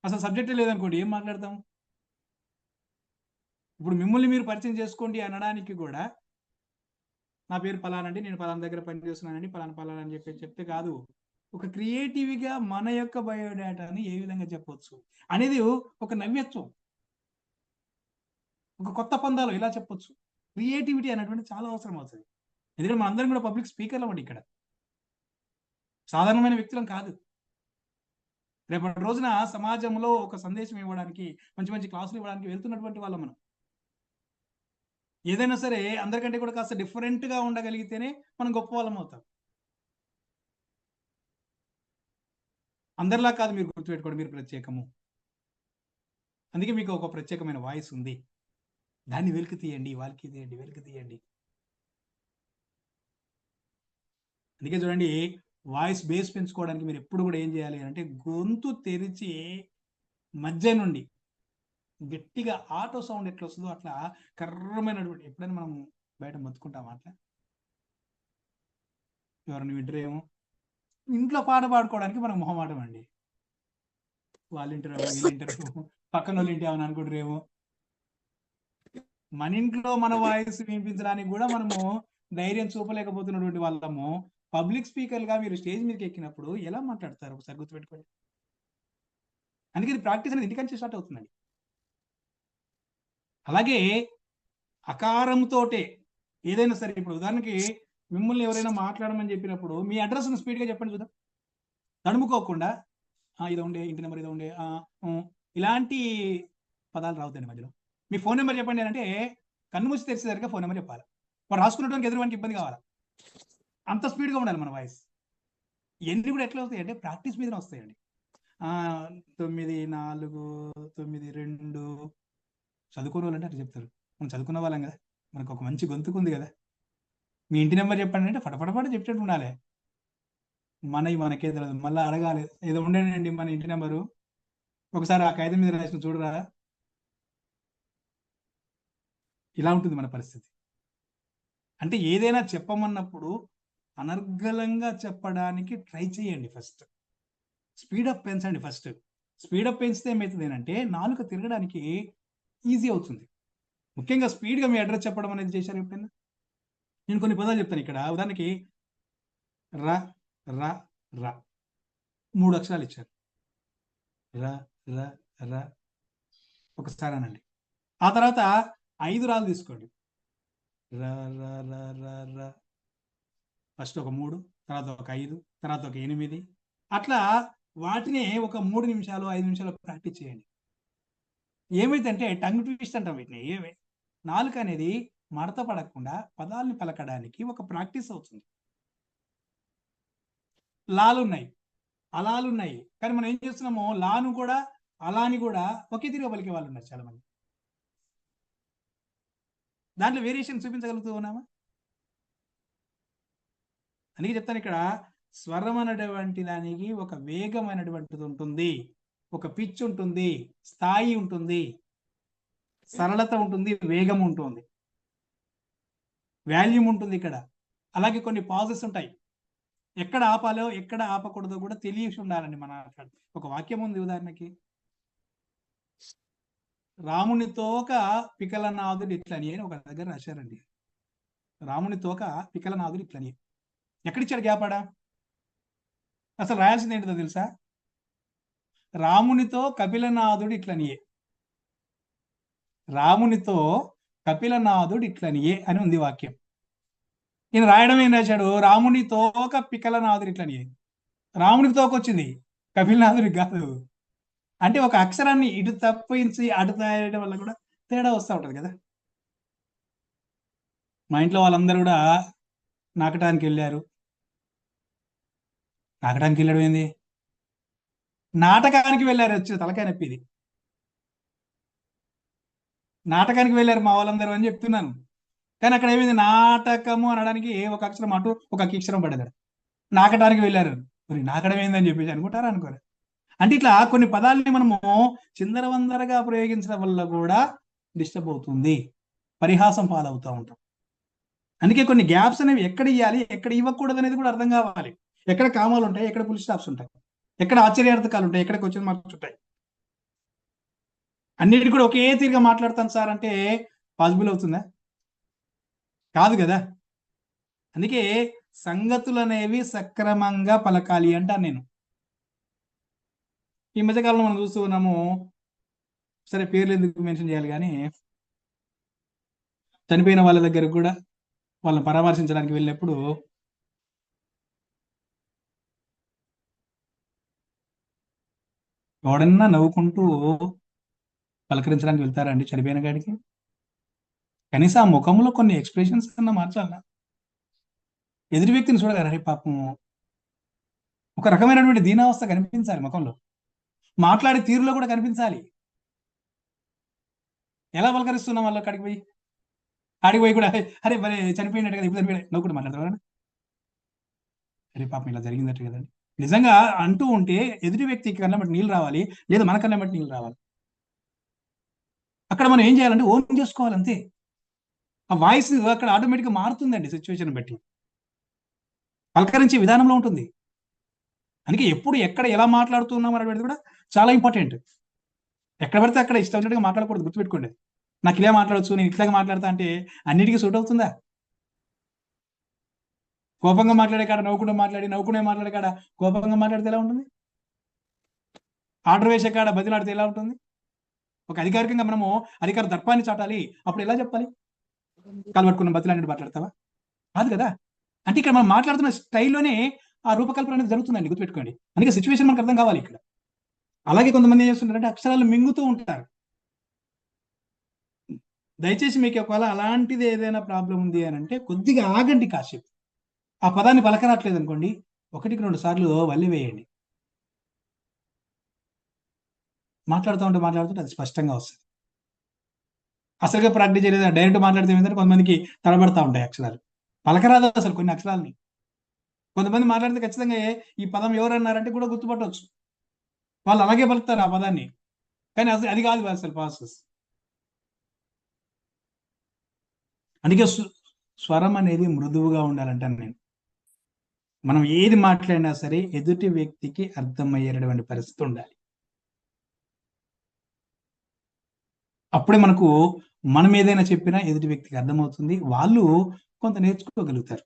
అసలు సబ్జెక్టే లేదనుకోండి, ఏం మాట్లాడతాం? ఇప్పుడు మిమ్మల్ని మీరు పరిచయం చేసుకోండి అనడానికి కూడా, నా పేరు పలానండి, నేను పలానా దగ్గర పనిచేస్తున్నానండి, పలానా అని చెప్తే కాదు. ఒక క్రియేటివ్గా మన యొక్క బయోడేటాని ఏ విధంగా చెప్పొచ్చు అనేది ఒక నవ్యత్వం, ఒక కొత్త పందాలు ఇలా చెప్పొచ్చు. క్రియేటివిటీ అనేటువంటి చాలా అవసరం అవుతుంది. ఎందుకంటే మనందరం కూడా పబ్లిక్ స్పీకర్లు అండి, ఇక్కడ సాధారణమైన వ్యక్తులం కాదు. రేపటి రోజున సమాజంలో ఒక సందేశం ఇవ్వడానికి, మంచి మంచి క్లాసులు ఇవ్వడానికి వెళ్తున్నటువంటి వాళ్ళం మనం. ఏదైనా సరే అందరికంటే కూడా కాస్త డిఫరెంట్గా ఉండగలిగితేనే మనం గొప్ప వాళ్ళం అవుతాం. అందరిలా కాదు, మీరు గుర్తుపెట్టుకోండి, మీరు ప్రత్యేకము. అందుకే మీకు ఒక ప్రత్యేకమైన వాయిస్ ఉంది, దాన్ని వెలికి తీయండి, వెలికి తీయండి. అందుకే చూడండి, వాయిస్ బేస్ పెంచుకోవడానికి మీరు ఎప్పుడు కూడా ఏం చేయాలి అంటే, గొంతు తెరిచి మధ్య నుండి గట్టిగా ఆటో సౌండ్ ఎట్లా వస్తుందో అట్లా కర్రమైనటువంటి, ఎప్పుడైనా మనం బయట మొత్తుకుంటాం అట్లా, ఎవరైనా వింటారేమో. ఇంట్లో పాట పాడుకోవడానికి మనకు మొహమాటం అండి, వాళ్ళు వింటారేమో, వీళ్ళు వింటారేమో, పక్కన వాళ్ళు వింటామని అనుకుంటారేమో. మన ఇంట్లో మన వాయిస్ వినిపించడానికి కూడా మనము ధైర్యం చూపలేకపోతున్నటువంటి వాళ్ళము, పబ్లిక్ స్పీకర్గా మీరు స్టేజ్ మీదకి ఎక్కినప్పుడు ఎలా మాట్లాడతారు ఒకసారి గుర్తుపెట్టుకోండి. అందుకే ప్రాక్టీస్ అనేది ఇంటికంటే స్టార్ట్ అవుతుందండి. అలాగే అకారంతోటే ఏదైనా సరే, ఇప్పుడు ఉదాహరణకి మిమ్మల్ని ఎవరైనా మాట్లాడమని చెప్పినప్పుడు మీ అడ్రస్ స్పీడ్గా చెప్పండి చూద్దాం, తడుముకోకుండా ఇదో ఉండే, ఇంటి నెంబర్ ఇదో ఉండే, ఇలాంటి పదాలు రావద్దండి మధ్యలో. మీ ఫోన్ నెంబర్ చెప్పండి అంటే కన్ను మూసి తెరిచేసరిగా ఫోన్ నెంబర్ చెప్పాలి. వాడు రాసుకున్నటువంటి ఎదురువానికి ఇబ్బంది కావాలి, అంత స్పీడ్గా ఉండాలి మన వాయిస్. ఇవన్నీ కూడా ఎట్లా అవుతాయి అంటే ప్రాక్టీస్ మీదనే వస్తాయండి. 9492 చదువుకునే వాళ్ళంటే అట్లా చెప్తారు. మనం చదువుకున్న వాళ్ళం కదా, మనకు ఒక మంచి గొంతుకుంది కదా. మీ ఇంటి నెంబర్ చెప్పండి అంటే ఫటఫటఫట చెప్పేట్టు ఉండాలి. మనకే తెలియదు, మళ్ళీ అడగాలి. ఏదో ఉండేనండి మన ఇంటి నెంబరు, ఒకసారి ఆ కాగితం మీద రాసిన చూడరా. ఇలా ఉంటుంది మన పరిస్థితి. అంటే ఏదైనా చెప్పమన్నప్పుడు అనర్గళంగా చెప్పడానికి ట్రై చేయండి. ఫస్ట్ స్పీడప్ పెంచండి. ఫస్ట్ స్పీడప్ పెంచితే ఏమవుతుంది అంటే నాలుక తిరగడానికి ఈజీ అవుతుంది. ముఖ్యంగా స్పీడ్గా మీ అడ్రస్ చెప్పడం అనేది చేశారు ఎప్పుడైనా? నేను కొన్ని పదాలు చెప్తాను ఇక్కడ. ఉదాహరణకి ర ర ర 3 అక్షరాలు ఇచ్చారు. ర ర ర ఒకసారి అనండి. ఆ తర్వాత 5 రాళ్ళు తీసుకోండి. ర ర ర ర ర ఫస్ట్ ఒక 3, తర్వాత ఒక 5, తర్వాత ఒక 8. అట్లా వాటిని ఒక 3 నిమిషాలు 5 నిమిషాలు ప్రాక్టీస్ చేయండి. ఏమైందంటే టంగ్ ట్విస్ట్ అంటాం వీటిని. నాలుక అనేది మడత పడకుండా పదాలని పలకడానికి ఒక ప్రాక్టీస్ అవుతుంది. లాలున్నాయి, అలాలున్నాయి, కానీ మనం ఏం చేస్తున్నామో లాను కూడా అలాని కూడా ఒకే తిరిగి పలికే వాళ్ళు ఉన్నారు చాలా మంది. దాంట్లో వేరియేషన్ చూపించగలుగుతూ ఉన్నామా? అందుకే చెప్తాను, ఇక్కడ స్వరం అనేటువంటి దానికి ఒక వేగమైనటువంటిది ఉంటుంది, ఒక పిచ్ ఉంటుంది, స్థాయి ఉంటుంది, సరళత ఉంటుంది, వేగం ఉంటుంది, వాల్యూమ్ ఉంటుంది ఇక్కడ. అలాగే కొన్ని పాజెస్ ఉంటాయి, ఎక్కడ ఆపాలో ఎక్కడ ఆపకూడదో కూడా తెలియసి ఉండాలండి. మన ఒక వాక్యం ఉంది, ఉదాహరణకి రాముని తోక పికలనాథుడు ఇట్లని అని ఒక దగ్గర రాశారండి. రాముని తోక పికలనాథుడు ఇట్లని ఎక్కడిచ్చాడు గ్యాపాడా? అసలు రాయాల్సింది ఏంటిదో తెలుసా? రామునితో కపిలనాథుడు ఇట్లనియే, రామునితో కపిలనాథుడు ఇట్లనియే అని ఉంది వాక్యం. ఈయన రాయడం ఏం రాశాడు? రాముని తోక పికలనాథుడు ఇట్లనియే. రామునికి తోక వచ్చింది, కపిలనాథుడికి కాదు. అంటే ఒక అక్షరాన్ని ఇటు తప్పించి అటు తయారయడం వల్ల కూడా తేడా వస్తూ ఉంటుంది కదా. మా ఇంట్లో వాళ్ళందరూ కూడా నాటకానికి వెళ్ళారు. నాటకానికి వెళ్ళడం ఏంది? నాటకానికి వెళ్ళారు, వచ్చి తలకాయ నొప్పి ఇది. నాటకానికి వెళ్ళారు మా వాళ్ళందరూ అని చెప్తున్నాను, కానీ అక్కడ ఏమైంది? నాటకము అనడానికి ఒక అక్షరం అటు ఒక అక్షరం పడదు. నాటకానికి వెళ్ళారు, మరి నాటకం ఏందని చెప్పేసి అనుకుంటారా? అనుకోరు. అంటే ఇట్లా కొన్ని పదాలని మనము చిందరవందరగా ప్రయోగించడం వల్ల కూడా డిస్టర్బ్ అవుతుంది, పరిహాసం పాలవుతూ ఉంటాం. అందుకే కొన్ని గ్యాప్స్ అనేవి ఎక్కడ ఇవ్వాలి, ఎక్కడ ఇవ్వకూడదు అనేది కూడా అర్థం కావాలి. ఎక్కడ కామాలు ఉంటాయి, ఎక్కడ ఫుల్ స్టాప్స్ ఉంటాయి, ఎక్కడ ఆశ్చర్యార్థకాలు ఉంటాయి, ఎక్కడ క్వశ్చన్ మార్క్స్ ఉంటాయి. అన్నిటి కూడా ఒకే తీరుగా మాట్లాడతాను సార్ అంటే పాసిబుల్ అవుతుందా? కాదు కదా. అందుకే సంగతులు అనేవి సక్రమంగా పలకాలి అంటాను నేను. ఈ మధ్యకాలంలో మనం చూస్తూ ఉన్నాము, సరే పేర్లు ఎందుకు మెన్షన్ చేయాలి, కానీ చనిపోయిన వాళ్ళ దగ్గర కూడా వాళ్ళని పరామర్శించడానికి వెళ్ళినప్పుడు ఎవడన్నా నవ్వుకుంటూ పలకరించడానికి వెళ్తారండి చనిపోయిన గాడికి? కనీసం ఆ ముఖంలో కొన్ని ఎక్స్ప్రెషన్స్ కన్నా మార్చాలా? ఎదుటి వ్యక్తిని చూడగారు, అరే పాపం, ఒక రకమైనటువంటి దీనావస్థ కనిపించాలి ముఖంలో, మాట్లాడే తీరులో కూడా కనిపించాలి. ఎలా పలకరిస్తున్నాం వాళ్ళు? ఆడికి పోయి కూడా అరే మరి చనిపోయినట్టు కదా, ఇప్పుడు నువ్వు కూడా మాట్లాడతావు, అరే పాపం ఇలా జరిగిందట్టు కదండి. నిజంగా అంటూ ఉంటే ఎదుటి వ్యక్తికి కన్నా బట్టి నీళ్ళు రావాలి, లేదా మన కన్నా బట్టి నీళ్ళు రావాలి. అక్కడ మనం ఏం చేయాలంటే ఓన్ చేసుకోవాలి అంతే. ఆ వాయిస్ అక్కడ ఆటోమేటిక్గా మారుతుందండి సిచ్యువేషన్ బట్టి, పలకరించే విధానంలో ఉంటుంది. అందుకే ఎప్పుడు ఎక్కడ ఎలా మాట్లాడుతున్నాం అనేటువంటిది కూడా చాలా ఇంపార్టెంట్. ఎక్కడ పడితే అక్కడ ఇష్టం వచ్చినట్టుగా మాట్లాడకూడదు, గుర్తుపెట్టుకోండి. నాకు ఇలా మాట్లాడచ్చు, నేను ఇట్లాగా మాట్లాడతా అంటే అన్నిటికీ సూట్ అవుతుందా? కోపంగా మాట్లాడే కాడ నవ్వుకుంటూ మాట్లాడి, నవ్వుకునే మాట్లాడే కాడ కోపంగా మాట్లాడితే ఎలా ఉంటుంది? ఆర్డర్ వేసే కాడ బదిలాడితే ఎలా ఉంటుంది? ఒక అధికారికంగా మనము అధికార దర్పాన్ని చాటాలి, అప్పుడు ఎలా చెప్పాలి? కాలు పట్టుకున్న బతిలాంటి మాట్లాడతావా? కాదు కదా. అంటే ఇక్కడ మనం మాట్లాడుతున్న స్టైల్లోనే ఆ రూపకల్పన అనేది జరుగుతుందండి, గుర్తుపెట్టుకోండి. అందుకే సిచ్యువేషన్ మనకు అర్థం కావాలి ఇక్కడ. అలాగే కొంతమంది ఏం చేస్తుంటారంటే అక్షరాలు మింగుతూ ఉంటారు. దయచేసి మీకు ఒకవేళ అలాంటిది ఏదైనా ప్రాబ్లం ఉంది అని అంటే కొద్దిగా ఆగండి కాసేపు. ఆ పదాన్ని పలకరాట్లేదు అనుకోండి, 1-2 సార్లు వల్లి వేయండి. మాట్లాడుతుంటే అది స్పష్టంగా వస్తుంది. అసలుగా ప్రాక్టీస్ చేయలేదు, డైరెక్ట్ మాట్లాడితే ఏంటంటే కొంతమందికి తడబడతా ఉంటాయి అక్షరాలు. పలకరాదు అసలు కొన్ని అక్షరాలని. కొంతమంది మాట్లాడితే ఖచ్చితంగా ఈ పదం ఎవరు అన్నారంటే కూడా గుర్తుపట్టవచ్చు. వాళ్ళు అలాగే పలుకుతారు ఆ పదాన్ని, కానీ అది కాదు అసలు ప్రాసెస్. అందుకే స్వరం అనేది మృదువుగా ఉండాలంటాను నేను. మనం ఏది మాట్లాడినా సరే ఎదుటి వ్యక్తికి అర్థమయ్యేటటువంటి పరిస్థితి ఉండాలి. అప్పుడే మనం ఏదైనా చెప్పినా ఎదుటి వ్యక్తికి అర్థమవుతుంది, వాళ్ళు కొంత నేర్చుకోగలుగుతారు.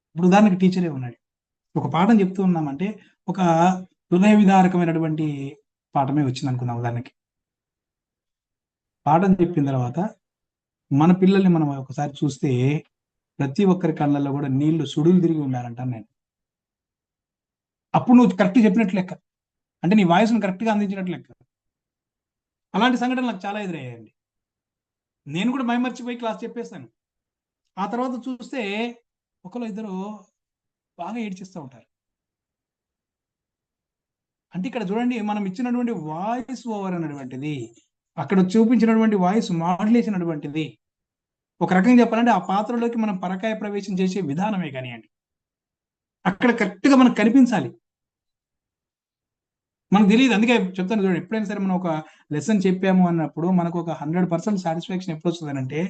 ఇప్పుడు ఉదాహరణకి టీచరే ఉన్నాడు, ఒక పాఠం చెప్తూ ఉన్నామంటే ఒక హృదయ విదారకమైనటువంటి పాఠమే వచ్చింది అనుకుందాం. ఉదాహరణకి పాఠం చెప్పిన తర్వాత మన పిల్లల్ని మనం ఒకసారి చూస్తే ప్రతి ఒక్కరి కళ్ళల్లో కూడా నీళ్లు సుడులు తిరిగి ఉండాలంటాను నేను. అప్పుడు నువ్వు కరెక్ట్ చెప్పినట్లు లెక్క, అంటే నీ వాయిస్ను కరెక్ట్గా అందించినట్లు లెక్క. అలాంటి సంఘటనలు నాకు చాలా ఎదురయ్యాయండి. నేను కూడా మైమర్చిపోయి క్లాస్ చెప్పేస్తాను. ఆ తర్వాత చూస్తే ఒకరు ఇద్దరు బాగా ఏడ్చిస్తూ ఉంటారు. అంటే ఇక్కడ చూడండి, మనం ఇచ్చినటువంటి వాయిస్ ఓవర్ అనేటువంటిది, అక్కడ చూపించినటువంటి వాయిస్ మాడ్యులేషన్ అనేటువంటిది, ఒక రకంగా చెప్పాలంటే ఆ పాత్రలోకి మనం పరకాయ ప్రవేశం చేసే విధానమే కానివ్వండి, అక్కడ కరెక్ట్ గా మనకు కనిపించాలి. మనకు తెలియదు, అందుకే చెప్తాను చూడండి, ఎప్పుడైనా సరే మనం ఒక లెసన్ చెప్పాము అన్నప్పుడు మనకు ఒక 100% సాటిస్ఫాక్షన్ ఎప్పుడు వస్తుంది అంటే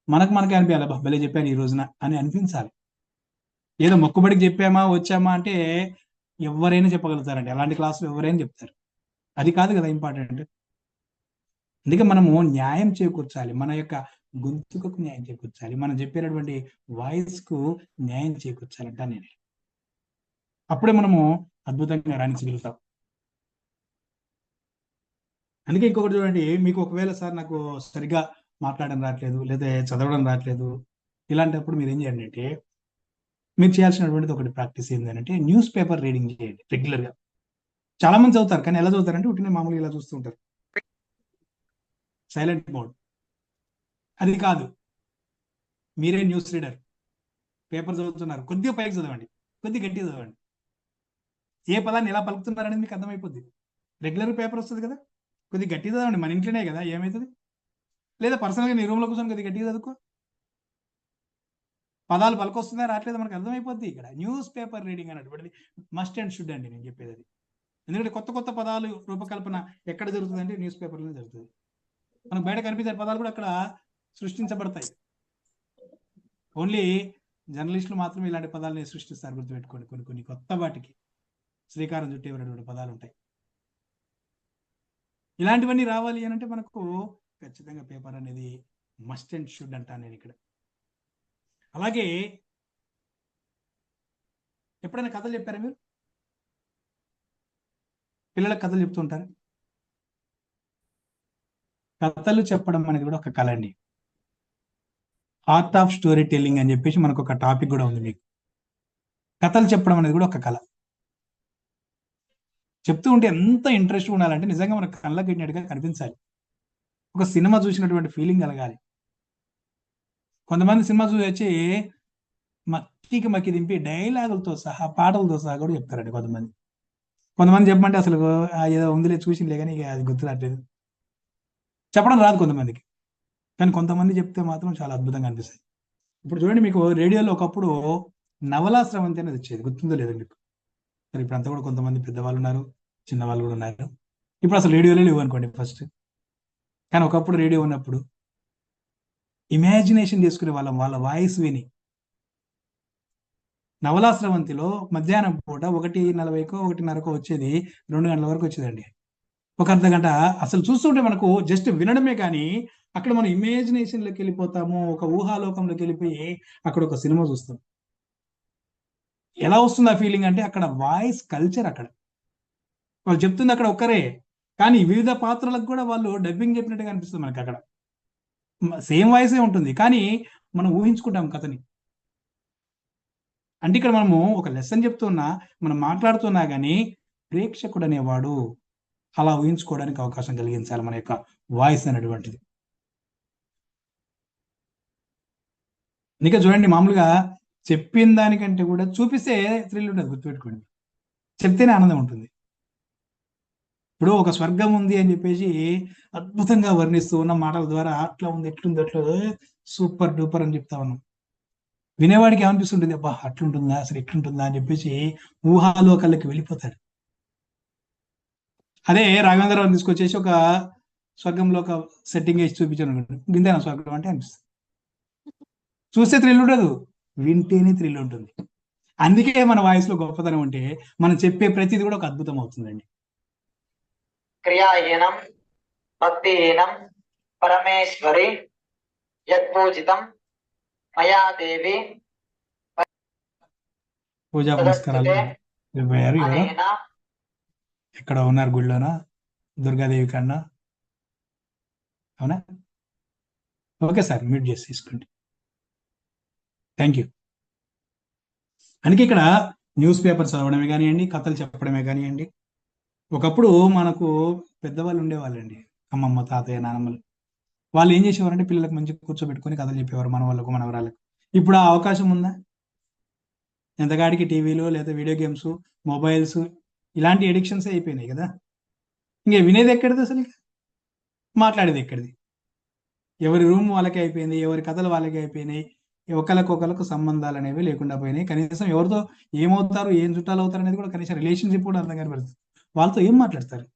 మనకే అనిపించాలి, భలే చెప్పాను ఈ రోజున అని అనిపించాలి. ఏదో మొక్కుబడికి చెప్పామా వచ్చామా అంటే ఎవరైనా చెప్పగలుగుతారండి, అలాంటి క్లాసులు ఎవరైనా చెప్తారు. అది కాదు కదా ఇంపార్టెంట్. అందుకే మనము న్యాయం చేకూర్చాలి, మన యొక్క గొంతుకు న్యాయం చేకూర్చాలి, మనం చెప్పేటటువంటి వాయిస్ కు న్యాయం చేకూర్చాలంట నేను. అప్పుడే మనము అద్భుతంగా రాణించగలుగుతాం. అందుకే ఇంకొకటి చూడండి, మీకు ఒకవేళ సార్ నాకు సరిగా మాట్లాడడం రావట్లేదు లేదా చదవడం రావట్లేదు, ఇలాంటప్పుడు మీరు ఏం చేయండి అంటే, మీరు చేయాల్సినటువంటిది ఒకటి ప్రాక్టీస్ ఏంటంటే న్యూస్ పేపర్ రీడింగ్ చేయండి రెగ్యులర్ గా. చాలా మంది చదువుతారు, కానీ ఎలా చదువుతారంటే ఉట్టినే మామూలుగా ఇలా చూస్తూ ఉంటారు, సైలెంట్ మోడ్. అది కాదు, మీరే న్యూస్ రీడర్, పేపర్ చదువుతున్నారు, కొద్దిగా పైకి చదవండి, కొద్దిగా గట్టిగా చదవండి. ఏ పదాన్ని ఎలా పలుకుతున్నారు అనేది మీకు అర్థమైపోద్ది. రెగ్యులర్ పేపర్ వస్తుంది కదా, కొద్దిగా గట్టిగా చదవండి, మన ఇంట్లోనే కదా, ఏమవుతుంది? లేదా పర్సనల్గా నీ రూమ్లో కూర్చొని కొద్దిగా గట్టిగా చదువుకో, పదాలు పలకొస్తుందా రావట్లేదు మనకు అర్థమైపోద్ది. ఇక్కడ న్యూస్ పేపర్ రీడింగ్ అనేటువంటిది మస్ట్ అండ్ షుడ్ అండి నేను చెప్పేది అది. ఎందుకంటే కొత్త కొత్త పదాలు రూపకల్పన ఎక్కడ జరుగుతుంది అంటే న్యూస్ పేపర్లో జరుగుతుంది. మనకు బయట కనిపించే పదాలు కూడా అక్కడ సృష్టించబడతాయి. ఓన్లీ జర్నలిస్టులు మాత్రమే ఇలాంటి పదాలని సృష్టిస్తారు, గుర్తుపెట్టుకోండి. కొన్ని కొత్త వాటికి శ్రీకారం చుట్టేటువంటి పదాలు ఉంటాయి. ఇలాంటివన్నీ రావాలి అని అంటే మనకు ఖచ్చితంగా పేపర్ అనేది మస్ట్ అండ్ షుడ్ అంటాను నేను ఇక్కడ. అలాగే ఎప్పుడైనా కథలు చెప్పారా మీరు? పిల్లలకు కథలు చెప్తుంటారు. కథలు చెప్పడం అనేది కూడా ఒక కళ అండి. ఆర్ట్ ఆఫ్ స్టోరీ టెల్లింగ్ అని చెప్పేసి మనకు ఒక టాపిక్ కూడా ఉంది. మీకు కథలు చెప్పడం అనేది కూడా ఒక కళ. చెప్తూ ఉంటే ఎంత ఇంట్రెస్ట్ ఉండాలంటే నిజంగా మనకు కళ్ళకి కట్టినట్టుగా కనిపించాలి, ఒక సినిమా చూసినటువంటి ఫీలింగ్ కలగాలి. కొంతమంది సినిమా చూసి వచ్చి మక్కి దింపి డైలాగులతో సహా పాటలతో సహా కూడా చెప్తారండి. కొంతమంది చెప్పమంటే అసలు ఏదో ఉందిలే చూసిందిలే కానీ అది గుర్తురాట్లేదు, చెప్పడం రాదు కొంతమందికి. కానీ కొంతమంది చెప్తే మాత్రం చాలా అద్భుతంగా అనిపిస్తాయి. ఇప్పుడు చూడండి, మీకు రేడియోలో ఒకప్పుడు నవలా స్రవంతి అనేది వచ్చేది, గుర్తుందో లేదో మీకు? మరి ఇప్పుడు అంతా కూడా కొంతమంది పెద్దవాళ్ళు ఉన్నారు, చిన్నవాళ్ళు కూడా ఉన్నారు. ఇప్పుడు అసలు రేడియోలే లేవు అనుకోండి ఫస్ట్. కానీ ఒకప్పుడు రేడియో ఉన్నప్పుడు ఇమాజినేషన్ చేసుకునే వాళ్ళం, వాళ్ళ వాయిస్ విని. నవలా స్రవంతిలో మధ్యాహ్నం పూట 1:40కో 1:30కో వచ్చేది, 2 గంటల వరకు వచ్చేదండి, ఒక అర్ధ గంట. అసలు చూస్తుంటే మనకు జస్ట్ వినడమే కానీ అక్కడ మనం ఇమాజినేషన్లోకి వెళ్ళిపోతాము, ఒక ఊహాలోకంలోకి వెళ్ళిపోయి అక్కడ ఒక సినిమా చూస్తాం. ఎలా వస్తుంది ఆ ఫీలింగ్ అంటే అక్కడ వాయిస్ కల్చర్, అక్కడ వాళ్ళు చెప్తుంది అక్కడ ఒక్కరే, కానీ వివిధ పాత్రలకు కూడా వాళ్ళు డబ్బింగ్ చెప్పినట్టుగా అనిపిస్తుంది మనకి. అక్కడ సేమ్ వాయిసే ఉంటుంది కానీ మనం ఊహించుకుంటాం కథని. అంటే ఇక్కడ మనము ఒక లెసన్ చెప్తున్నా, మనం మాట్లాడుతున్నా కానీ ప్రేక్షకుడు అనేవాడు అలా ఊహించుకోవడానికి అవకాశం కలిగించాలి మన యొక్క వాయిస్ అనేటువంటిది. ఇంకా చూడండి, మామూలుగా చెప్పిన దానికంటే కూడా చూపిస్తే థ్రిల్ ఉంటుంది, గుర్తుపెట్టుకోండి. చెప్తేనే ఆనందం ఉంటుంది. ఇప్పుడు ఒక స్వర్గం ఉంది అని చెప్పేసి అద్భుతంగా వర్ణిస్తూ ఉన్న మాటల ద్వారా అట్లా ఉంది, ఎట్లుంది, అట్లా సూపర్ డూపర్ అని చెప్తా ఉన్నాం. వినేవాడికి ఏమనిపిస్తుంటుంది, అబ్బా అట్లుంటుందా, అసలు ఎట్లుంటుందా అని చెప్పేసి ఊహాలోకాలకి వెళ్ళిపోతాడు. అదే రాఘవేంద్రరావు తీసుకొచ్చేసి ఒక స్వర్గంలో ఒక సెట్టింగ్ వేసి చూపించాను, విందేనా స్వర్గం అంటే అనిపిస్తుంది. చూస్తే థ్రిల్ ఉండదు, వింటేనే థ్రిల్ ఉంటుంది. అందుకే మన వాయిస్ లో గొప్పతనం ఉంటే మనం చెప్పే ప్రతిది కూడా ఒక అద్భుతం అవుతుందండి. క్రియాహీనం భక్తిహీనం పరమేశ్వరి యత్పూజితం మయా దేవి పూజా పునస్కారాలు అయిపోయారు. ఎవరో అనేన ఎక్కడ ఉన్నారు, గుళ్ళోనా, దుర్గాదేవి కన్నా? అవునా? ఓకే సార్, మ్యూట్ చేసి తీసుకోండి. Thank you. అందుకే ఇక్కడ న్యూస్ పేపర్ చదవడమే కానివ్వండి, కథలు చెప్పడమే కానివ్వండి, ఒకప్పుడు మనకు పెద్దవాళ్ళు ఉండేవాళ్ళండి, అమ్మమ్మ, తాతయ్య, నానమ్మలు. వాళ్ళు ఏం చేసేవారంటే పిల్లలకు మంచిగా కూర్చోబెట్టుకొని కథలు చెప్పేవారు, మన వాళ్ళకు, మనవరాలకు. ఇప్పుడు ఆ అవకాశం ఉందా? ఎంతగాడికి టీవీలు లేదా వీడియో గేమ్స్, మొబైల్స్, ఇలాంటి ఎడిక్షన్స్ అయిపోయినాయి కదా. ఇంకా వినేది ఎక్కడిది అసలు, మాట్లాడేది ఎక్కడిది? ఎవరి రూమ్ వాళ్ళకే అయిపోయింది, ఎవరి కథలు వాళ్ళకే అయిపోయినాయి, ఒకరికి సంబంధాలు అనేవి లేకుండా పోయినాయి. కనీసం ఎవరితో ఏమవుతారు, ఏం చుట్టాలు అవుతారు అనేది కూడా కనీసం రిలేషన్షిప్ కూడా అర్థం కాని పరిస్థితి. వాళ్ళతో ఏం మాట్లాడతారు?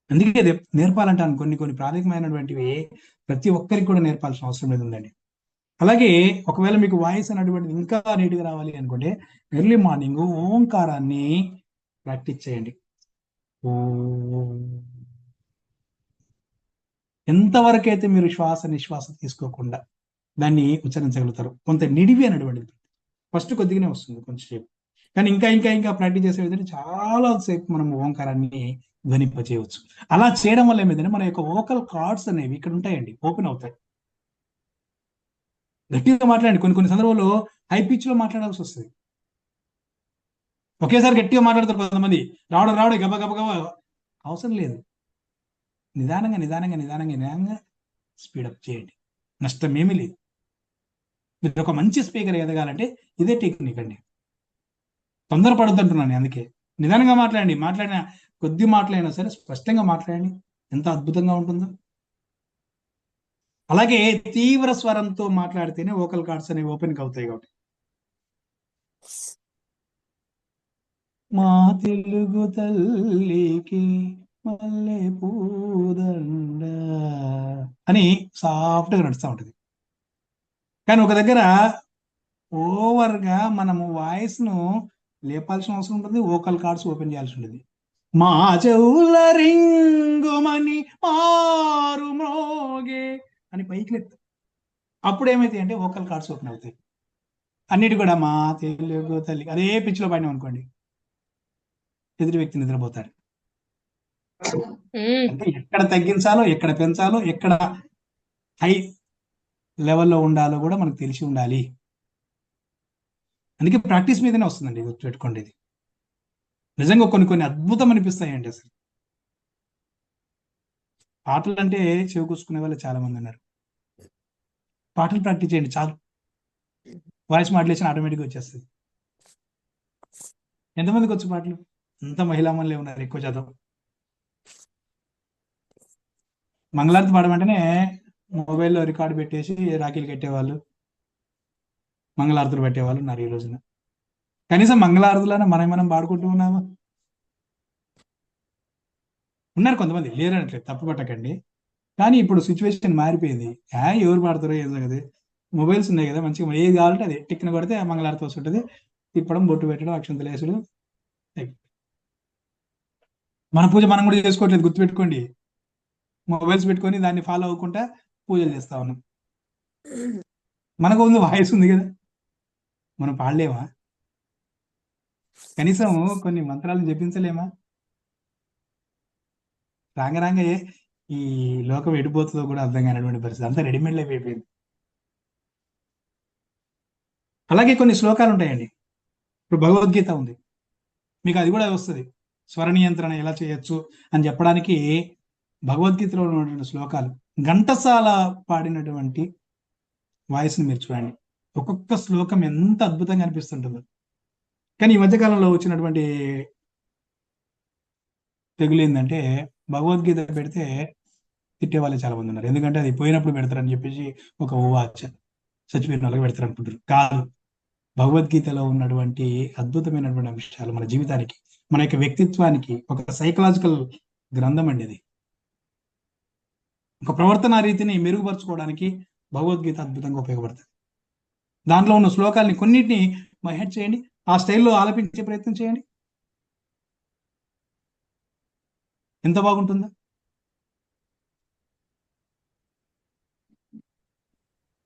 అందుకే నేర్పాలంటాను, కొన్ని కొన్ని ప్రాథమికమైనటువంటివి ప్రతి ఒక్కరికి కూడా నేర్పాల్సిన అవసరం మీద ఉందండి. అలాగే ఒకవేళ మీకు వాయిస్ అనేటువంటిది ఇంకా నీట్గా రావాలి అనుకుంటే ఎర్లీ మార్నింగ్ ఓంకారాన్ని ప్రాక్టీస్ చేయండి. ఎంతవరకు అయితే మీరు శ్వాస నిశ్వాస తీసుకోకుండా దాన్ని ఉచ్చరించగలుగుతారు, కొంత నిడివి అనేటువంటిది ఫస్ట్ కొద్దిగానే వస్తుంది కొంచెంసేపు, కానీ ఇంకా ఇంకా ఇంకా ప్రాక్టీస్ చేసే విధంగా చాలా సేపు మనం ఓంకారాన్ని ధ్వనింపచేయవచ్చు. అలా చేయడం వల్ల ఏమైందంటే మన యొక్క వోకల్ కార్డ్స్ అనేవి ఇక్కడ ఉంటాయండి, ఓపెన్ అవుతాయి. గట్టిగా మాట్లాడండి, కొన్ని కొన్ని సందర్భాల్లో హై పిచ్ లో మాట్లాడాల్సి వస్తుంది. ఒకేసారి గట్టిగా మాట్లాడతారు కొంతమంది, రావడం రావడం గబ గబ గబ, అవసరం లేదు. నిదానంగా నిదానంగా నిదానంగా నిదానంగా స్పీడప్ చేయండి, నష్టం ఏమీ లేదు. మీరు ఒక మంచి స్పీకర్ ఎదగాలంటే ఇదే టెక్నిక్ అండి. తొందరపడద్దు అంటున్నాను. అందుకే నిదానంగా మాట్లాడండి, మాట్లాడిన కొద్ది మాటలైనా సరే స్పష్టంగా మాట్లాడండి, ఎంత అద్భుతంగా ఉంటుందో. అలాగే తీవ్ర స్వరంతో మాట్లాడితేనే వోకల్ కార్డ్స్ అనేవి ఓపెన్ అవుతాయి. కాబట్టి మా తెలుగు తల్లికి మల్లె పూదండ అని సాఫ్ట్ గా నడుస్తూ ఉంటుంది. కానీ ఒక దగ్గర ఓవర్ గా మనము వాయిస్ ను లేపాల్సిన అవసరం ఉంటుంది, వోకల్ కార్డ్స్ ఓపెన్ చేయాల్సి ఉంటుంది. మా చెవుల రింగుమని మారు మ్రోగే అని పైకి లేదు. అప్పుడు ఏమైతాయి అంటే వోకల్ కార్డ్స్ ఓపెన్ అవుతాయి. అన్నిటి కూడా మా తెలుగు తల్లి అదే పిచ్ లో పాడినాం అనుకోండి, ఎదుటి వ్యక్తి నిద్రపోతాడు. అంటే ఎక్కడ తగ్గించాలో, ఎక్కడ పెంచాలో, ఎక్కడ హై లెవెల్లో ఉండాలో కూడా మనకు తెలిసి ఉండాలి. అందుకే ప్రాక్టీస్ మీదనే వస్తుందండి, గుర్తుపెట్టుకోండి. ఇది నిజంగా కొన్ని కొన్ని అద్భుతం అనిపిస్తాయండి. అసలు పాటలు అంటే చెవి కూసుకునే వాళ్ళు చాలా మంది ఉన్నారు. పాటలు ప్రాక్టీస్ చేయండి చాలు, వాయిస్ మాడ్యులేషన్ ఆటోమేటిక్గా వచ్చేస్తుంది. ఎంతమందికి వచ్చు పాటలు? అంత మహిళా మనులే ఉన్నారు ఎక్కువ శాతం. మంగళారతి పాడమంటేనే మొబైల్లో రికార్డు పెట్టేసి రాఖీలు కట్టేవాళ్ళు, మంగళారతులు పెట్టేవాళ్ళు ఉన్నారు ఈ రోజున. కనీసం మంగళారతులైనా మనం పాడుకుంటూ ఉన్నామా? ఉన్నారు కొంతమంది, లేరనట్లేదు, తప్పు పట్టకండి. కానీ ఇప్పుడు సిచ్యువేషన్ మారిపోయింది. ఎవరు పాడతారో ఏదో కదా, మొబైల్స్ ఉన్నాయి కదా, మంచిగా ఏది కావాలంటే అది టిక్కిన కొడితే మంగళారతి వస్తుంటుంది, తిప్పడం, బొట్టు పెట్టడం, అక్షంతలు వేసడం. మన పూజ మనం కూడా చేసుకోవట్లేదు, గుర్తుపెట్టుకోండి. మొబైల్స్ పెట్టుకొని దాన్ని ఫాలో అవ్వకుండా పూజలు చేస్తా ఉన్నాం. మనకు ఉంది, వాయిస్ ఉంది కదా, మనం పాడలేమా? కనీసం కొన్ని మంత్రాలను జపించలేమా? రాంగ ఈ లోకం ఎడిపోతుందో కూడా అర్థం కానటువంటి పరిస్థితి, అంతా రెడీమేడ్ లైఫ్ అయిపోయింది. అలాగే కొన్ని శ్లోకాలు ఉంటాయండి. ఇప్పుడు భగవద్గీత ఉంది, మీకు అది కూడా వస్తుంది. స్వర నియంత్రణ ఎలా చేయొచ్చు అని చెప్పడానికి భగవద్గీతలో ఉన్నటువంటి శ్లోకాలు, ఘంటసాల పాడినటువంటి వాయిస్ని మీరు చూడండి. ఒక్కొక్క శ్లోకం ఎంత అద్భుతంగా అనిపిస్తుంటుందో. కానీ ఈ మధ్యకాలంలో వచ్చినటువంటి తెగులు ఏంటంటే, భగవద్గీత పెడితే తిట్టే వాళ్ళు చాలా మంది ఉన్నారు. ఎందుకంటే అది పోయినప్పుడు పెడతారని చెప్పేసి ఒక ఉవాచ, చచ్చిపోయిన వాళ్ళకి పెడతారు అనుకుంటారు. కాదు, భగవద్గీతలో ఉన్నటువంటి అద్భుతమైనటువంటి అంశాలు మన జీవితానికి, మన యొక్క వ్యక్తిత్వానికి ఒక సైకలాజికల్ గ్రంథం అండి ఇది. ఒక ప్రవర్తన రీతిని మెరుగుపరచుకోవడానికి భగవద్గీత అద్భుతంగా ఉపయోగపడుతుంది. దాంట్లో ఉన్న శ్లోకాలని కొన్నిటిని మహెడ్ చేయండి, ఆ స్టైల్లో ఆలపించే ప్రయత్నం చేయండి, ఎంత బాగుంటుందో.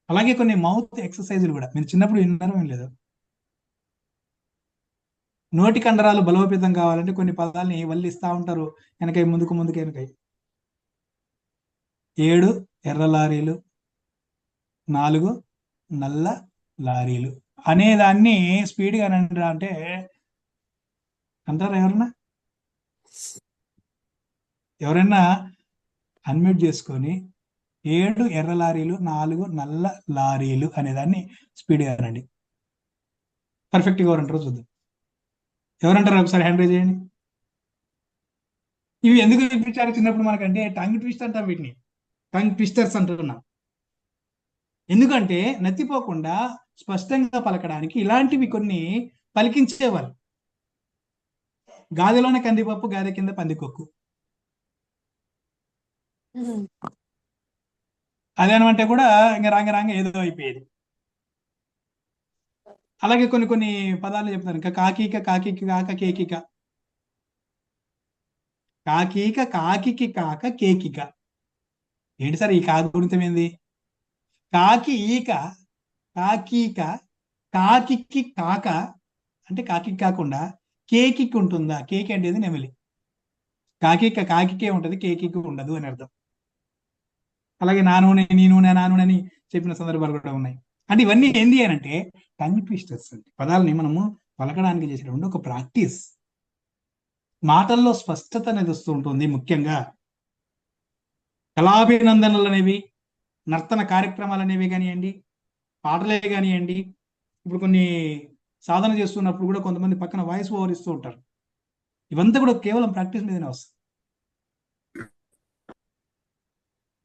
అలాగే కొన్ని మౌత్ ఎక్సర్సైజులు కూడా మీరు చిన్నప్పుడు విన్నారో ఏం లేదు. నోటి కండరాలు బలోపేతం కావాలంటే కొన్ని పదాలని వల్లిస్తా ఉంటారు, వెనకై ముందుకు ముందుకు వెనకై. 7 ఎర్ర లారీలు, 4 నల్ల లారీలు అనేదాన్ని స్పీడ్గా అంటారా అంటే అంటారా ఎవరైనా అన్మ్యూట్ చేసుకొని 7 ఎర్ర లారీలు, 4 నల్ల లారీలు అనేదాన్ని స్పీడ్గా అనండి. పర్ఫెక్ట్గా ఎవరంటారో చూద్దాం. ఎవరంటారు ఒకసారి హ్యాండ్ రైజ్ చేయండి. ఇవి ఎందుకు చూపించారు చిన్నప్పుడు మనకంటే టంగ్ ట్విస్ట్ అంటాం, వీటిని టంగ్ ట్విస్టర్స్ అంటున్నాం. ఎందుకంటే నత్తిపోకుండా స్పష్టంగా పలకడానికి ఇలాంటివి కొన్ని పలికించేవాళ్ళు. గాదిలోనే కందిపప్పు, గాదె కింద పందికొక్కు. అదేనమంటే కూడా ఇంకా రాంగ ఏదో అయిపోయేది. అలాగే కొన్ని కొన్ని పదాలు చెప్తారు. ఇంకా కాకీక కాకికి కాక కేకిక, కాకీక కాకికి కాక కేకిక. ఏంటి సార్ ఈ కాక గుణితం ఏంది? కాకి ఈక, కాకీక, కాకికి కాక అంటే కాకికి కాకుండా కేకికి ఉంటుందా? కేకి అంటే నెమలి. కాకిక కాకికే ఉంటది, కేకికి ఉండదు అని అర్థం. అలాగే నా నూనె, నీ నూనె, నా నూనె అని చెప్పిన సందర్భాలు కూడా ఉన్నాయి. అంటే ఇవన్నీ ఏంది అని అంటే టంగ్ ట్విస్టర్స్ అంటే పదాలని మనము పలకడానికి చేసేటువంటి ఒక ప్రాక్టీస్. మాటల్లో స్పష్టత అనేది వస్తూ ఉంటుంది. ముఖ్యంగా కళాభినందనలు అనేవి, నర్తన కార్యక్రమాలు అనేవి కానివ్వండి, పాటలే కానివ్వండి. ఇప్పుడు కొన్ని సాధన చేస్తున్నప్పుడు కూడా కొంతమంది పక్కన వాయిస్ ఓవర్ ఇస్తూ ఉంటారు. ఇవంతా కూడా కేవలం ప్రాక్టీస్ మీదనే వస్తుంది.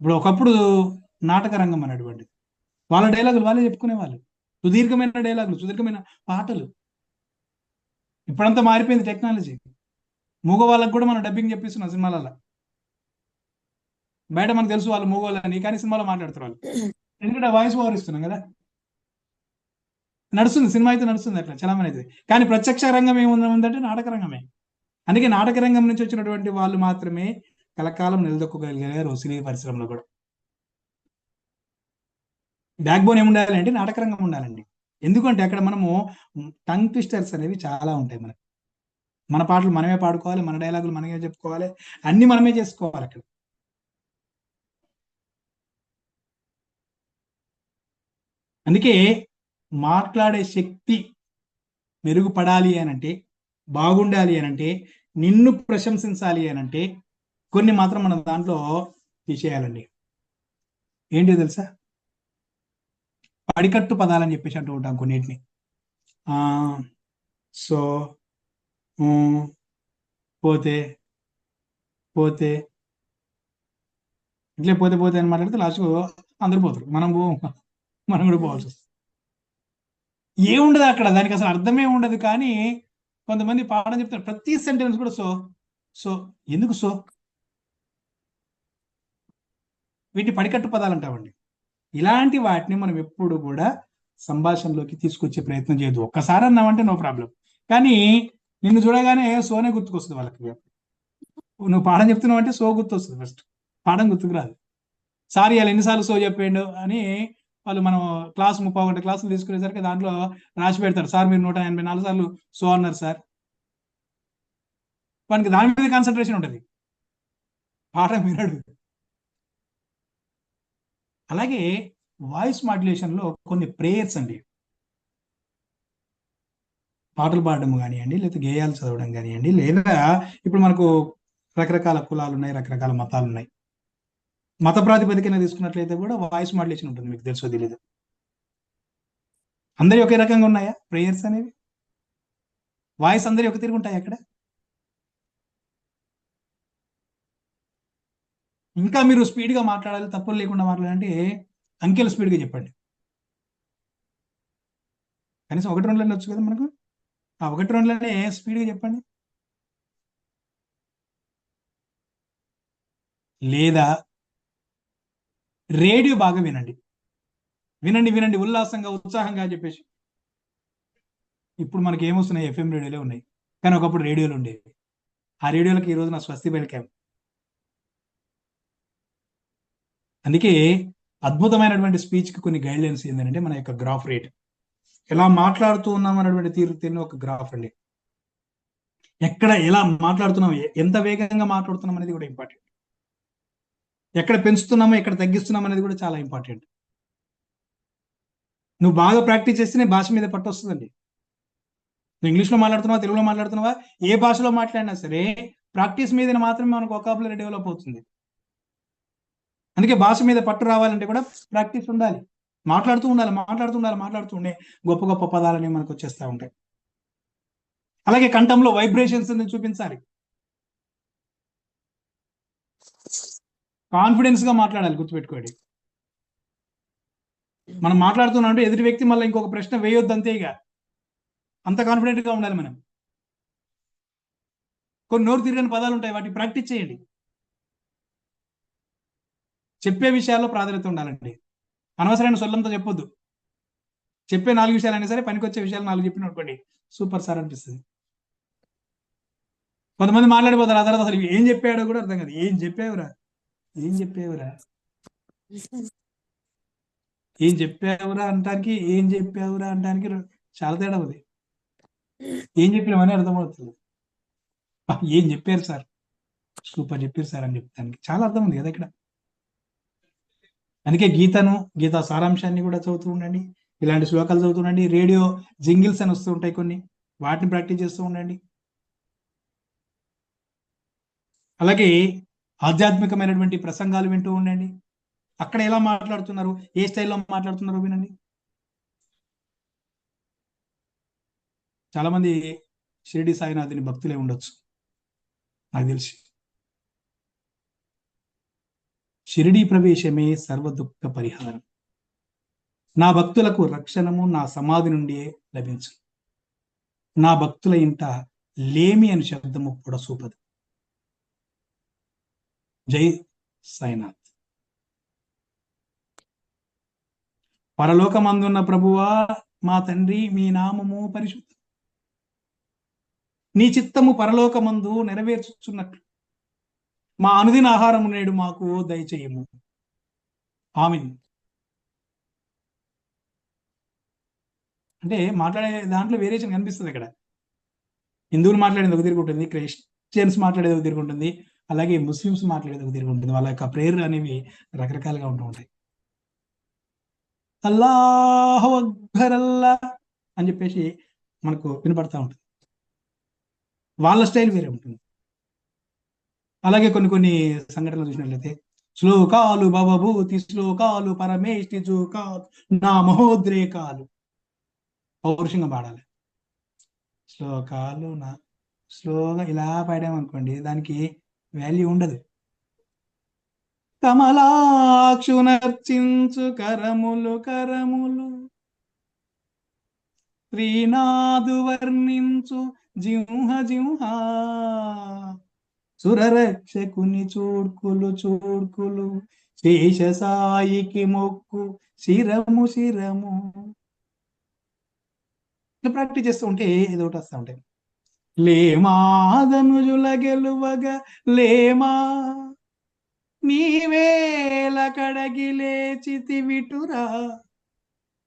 ఇప్పుడు ఒకప్పుడు నాటక రంగం అనేటువంటిది, వాళ్ళ డైలాగులు వాళ్ళే చెప్పుకునేవాళ్ళు, సుదీర్ఘమైన డైలాగులు, సుదీర్ఘమైన పాటలు. ఇప్పుడంతా మారిపోయింది టెక్నాలజీ. మూగ వాళ్ళకు కూడా మనం డబ్బింగ్ చెప్పిస్తున్నాం సినిమాలలో. బయట మనకు తెలుసు వాళ్ళు మూగోళ్ళని, కానీ సినిమాలో మాట్లాడుతారు వాళ్ళు, ఎందుకంటే వాయిస్ ఓవర్ ఇస్తున్నాం కదా. నడుస్తుంది, సినిమా అయితే నడుస్తుంది, అట్లా చలామణి అయితే. కానీ ప్రత్యక్ష రంగం ఏముందంటే నాటక రంగమే. అందుకే నాటక రంగం నుంచి వచ్చినటువంటి వాళ్ళు మాత్రమే కలకాలం నిలదొక్కగలిగారు సినీ పరిశ్రమలో కూడా. బ్యాక్ బోన్ ఏముండాలి అంటే నాటక రంగం ఉండాలండి. ఎందుకంటే అక్కడ మనము టంగ్ ట్విస్టర్స్ అనేవి చాలా ఉంటాయి. మనకి మన పాటలు మనమే పాడుకోవాలి, మన డైలాగులు మనమే చెప్పుకోవాలి, అన్ని మనమే చేసుకోవాలి అక్కడ. అందుకే మాట్లాడే శక్తి మెరుగుపడాలి అనంటే, బాగుండాలి అనంటే, నిన్ను ప్రశంసించాలి అనంటే కొన్ని మాత్రం మనం దాంట్లో తీసేయాలండి. ఏంటి తెలుసా? పడికట్టు పదాలని చెప్పేసి అంటూ ఉంటాం కొన్నిటిని. సో, పోతే, పోతే, ఇట్లే పోతే పోతే అని మాట్లాడితే లాస్ట్కు అందరూ పోతారు, మనం కూడా పోవాల్సి వస్తుంది. ఏముండదు అక్కడ, దానికి అసలు అర్థమే ఉండదు. కానీ కొంతమంది పాఠం చెప్తారు, ప్రతి సెంటెన్స్ కూడా సో సో ఎందుకు సో. వీటిని పడికట్టు పదాలు అంటామండి. ఇలాంటి వాటిని మనం ఎప్పుడు కూడా సంభాషణలోకి తీసుకొచ్చే ప్రయత్నం చేయొద్దు. ఒక్కసారి అన్నామంటే నో ప్రాబ్లం, కానీ నిన్ను చూడగానే సోనే గుర్తుకొస్తుంది వాళ్ళకి. నువ్వు పాఠం చెప్తున్నావు అంటే సో గుర్తొస్తుంది, ఫస్ట్ పాఠం గుర్తుకు రాదు. సారీ వాళ్ళు ఎన్నిసార్లు సో చెప్పాడు అని వాళ్ళు, మనం క్లాస్ 30 క్లాసులు తీసుకునేసరికి దాంట్లో రాసి పెడతారు, సార్ మీరు 184 సార్లు సో అన్నారు సార్. వానికి దాని మీద కాన్సన్ట్రేషన్ ఉంటుంది, పాఠం వినడు. అలాగే వాయిస్ మాడ్యులేషన్ లో కొన్ని ప్రేయర్స్ అండి. పాటలు పాడడం కానివ్వండి, లేదా గేయాలు చదవడం కానివ్వండి, లేదా ఇప్పుడు మనకు రకరకాల కులాలు ఉన్నాయి, రకరకాల మతాలు ఉన్నాయి. మత ప్రాతిపదికన తీసుకున్నట్లయితే కూడా వాయిస్ మాడ్యులేషన్ ఉంటుంది, మీకు తెలుసో తెలీదు. అందరి ఒకే రకంగా ఉన్నాయా ప్రేయర్స్ అనేవి? వాయిస్ అందరి ఒక తిరిగి ఉంటాయి అక్కడ? ఇంకా మీరు స్పీడ్గా మాట్లాడాలి, తప్పులు లేకుండా మాట్లాడాలంటే అంకెలు స్పీడ్గా చెప్పండి. కనీసం 1-2 వచ్చు కదా మనకు. ఆ 1-2 స్పీడ్గా చెప్పండి. లేదా రేడియో బాగా వినండి, వినండి వినండి ఉల్లాసంగా ఉత్సాహంగా అని చెప్పేసి. ఇప్పుడు మనకి ఏమొస్తున్నాయి? FM రేడియోలే ఉన్నాయి, కానీ ఒకప్పుడు రేడియోలు ఉండేవి. ఆ రేడియోలకి ఈ రోజు నా స్వస్తి పలికాం. అందుకే అద్భుతమైనటువంటి స్పీచ్కి కొన్ని గైడ్ లైన్స్ ఏంటంటే మన యొక్క గ్రాఫ్ రేట్, ఎలా మాట్లాడుతూ ఉన్నాం అనేటువంటి తీరు ఒక గ్రాఫ్ అండి. ఎక్కడ ఎలా మాట్లాడుతున్నాం, ఎంత వేగంగా మాట్లాడుతున్నాం అనేది కూడా ఇంపార్టెంట్. ఎక్కడ పెంచుతున్నామో ఎక్కడ తగ్గిస్తున్నాం అనేది కూడా చాలా ఇంపార్టెంట్. నువ్వు బాగా ప్రాక్టీస్ చేస్తేనే భాష మీద పట్టు వస్తుందండి. నువ్వు ఇంగ్లీష్లో మాట్లాడుతున్నావా, తెలుగులో మాట్లాడుతున్నావా, ఏ భాషలో మాట్లాడినా సరే ప్రాక్టీస్ మీద మాత్రమే మనకు వొకాబులరీ డెవలప్ అవుతుంది. అందుకే భాష మీద పట్టు రావాలంటే కూడా ప్రాక్టీస్ ఉండాలి. మాట్లాడుతూ ఉండే గొప్ప గొప్ప పదాలని మనకు వచ్చేస్తూ ఉంటాయి. అలాగే కంఠంలో వైబ్రేషన్స్ చూపించాలి. కాన్ఫిడెన్స్ గా మాట్లాడాలి, గుర్తుపెట్టుకోండి. మనం మాట్లాడుతున్నాం అంటే ఎదుటి వ్యక్తి మళ్ళీ ఇంకొక ప్రశ్న వేయొద్దు, అంతే. ఇక అంత కాన్ఫిడెంట్ గా ఉండాలి మనం. కొన్ని నోరు తిరగని పదాలు ఉంటాయి, వాటిని ప్రాక్టీస్ చేయండి. చెప్పే విషయాల్లో ప్రాధాన్యత ఉండాలండి. అనవసరమైన సొల్లంతా చెప్పొద్దు. చెప్పే 4 విషయాలైనా సరే పనికొచ్చే విషయాలు 4 చెప్పిన అనుకోండి, సూపర్ సార్ అనిపిస్తుంది. కొంతమంది మాట్లాడిపోతారు, ఆ తర్వాత అసలు ఏం చెప్పాడో కూడా అర్థం కాదు. ఏం చెప్పావురా, ఏం చెప్పావురా, ఏం చెప్పావురా అంటానికి ఏం చెప్పావురా అంటానికి చాలా తేడా ఉంది. ఏం చెప్పినామని అర్థమవుతుంది. ఏం చెప్పారు సార్, సూపర్ చెప్పారు సార్ అని చెప్తానికి చాలా అర్థం ఉంది కదా ఇక్కడ. అందుకే గీతా సారాంశాన్ని కూడా చదువుతూ ఉండండి, ఇలాంటి శ్లోకాలు చదువుతుండండి. రేడియో జింగిల్స్ అని వస్తూ ఉంటాయి కొన్ని, వాటిని ప్రాక్టీస్ చేస్తూ ఉండండి. అలాగే ఆధ్యాత్మికమైనటువంటి ప్రసంగాలు వింటూ ఉండండి. అక్కడ ఎలా మాట్లాడుతున్నారు, ఏ స్టైల్లో మాట్లాడుతున్నారు వినండి. చాలా మంది షిరిడి సాయినాథుని భక్తులే ఉండొచ్చు, నాకు తెలిసి. షిరిడి ప్రవేశమే సర్వ దుఃఖ పరిహారం, నా భక్తులకు రక్షణము నా సమాధి నుండి లభించు, నా భక్తుల ఇంట లేమి అని శబ్దము పొడసూపదు. జై సాయినాథ్. పరలోకమందున్న ప్రభువా మా తండ్రి, మీ నామము పరిశుద్ధం, నీ చిత్తము పరలోకమందు నెరవేర్చుచున్నట్లు మా అనుదిన ఆహారము నేడు మాకు దయచేయము. ఆమీన్. అంటే మాట్లాడే దాంట్లో వేరియేషన్ కనిపిస్తుంది అక్కడ. హిందువులు మాట్లాడేది ఒక తిరిగి ఉంటుంది, క్రిస్టియన్స్ మాట్లాడేది ఒక తిరిగి ఉంటుంది, అలాగే ముస్లిమ్స్ మాట్లాడేది ఒక తిరిగి ఉంటుంది. వాళ్ళ యొక్క ప్రేయర్ అనేవి రకరకాలుగా ఉంటూ ఉంటాయి. అల్లాహు అక్బర్ అల్లా అని చెప్పేసి మనకు వినపడతా ఉంటుంది, వాళ్ళ స్టైల్ వేరే ఉంటుంది. అలాగే కొన్ని సంఘటనలు చూసినట్లయితే శ్లోకాలు భవభూతి శ్లోకాలు పరమేష్టి జోకాలు నా మహోద్రేకాలు, పౌరుషంగా పాడాలి. శ్లోకాలు నా స్లోగా ఇలా పాడామనుకోండి, దానికి వాల్యూ ఉండదు. కమలాక్షు నర్చించు కరములు కరములు, శ్రీనాథు వర్ణించు జింహ జింహ, సురరక్షకుని చూడ్కులు చూడ్కులు, శేషసాయికి మొక్కు శిరము శిరము. ఇట్లా ప్రాక్టీస్ చేస్తూ ఉంటే ఏదో ఒకటి వస్తూ ఉంటాయి. లేమాదనుజుల గెలువగా లేమా, నీవేల కడగి లేచితి విటురా,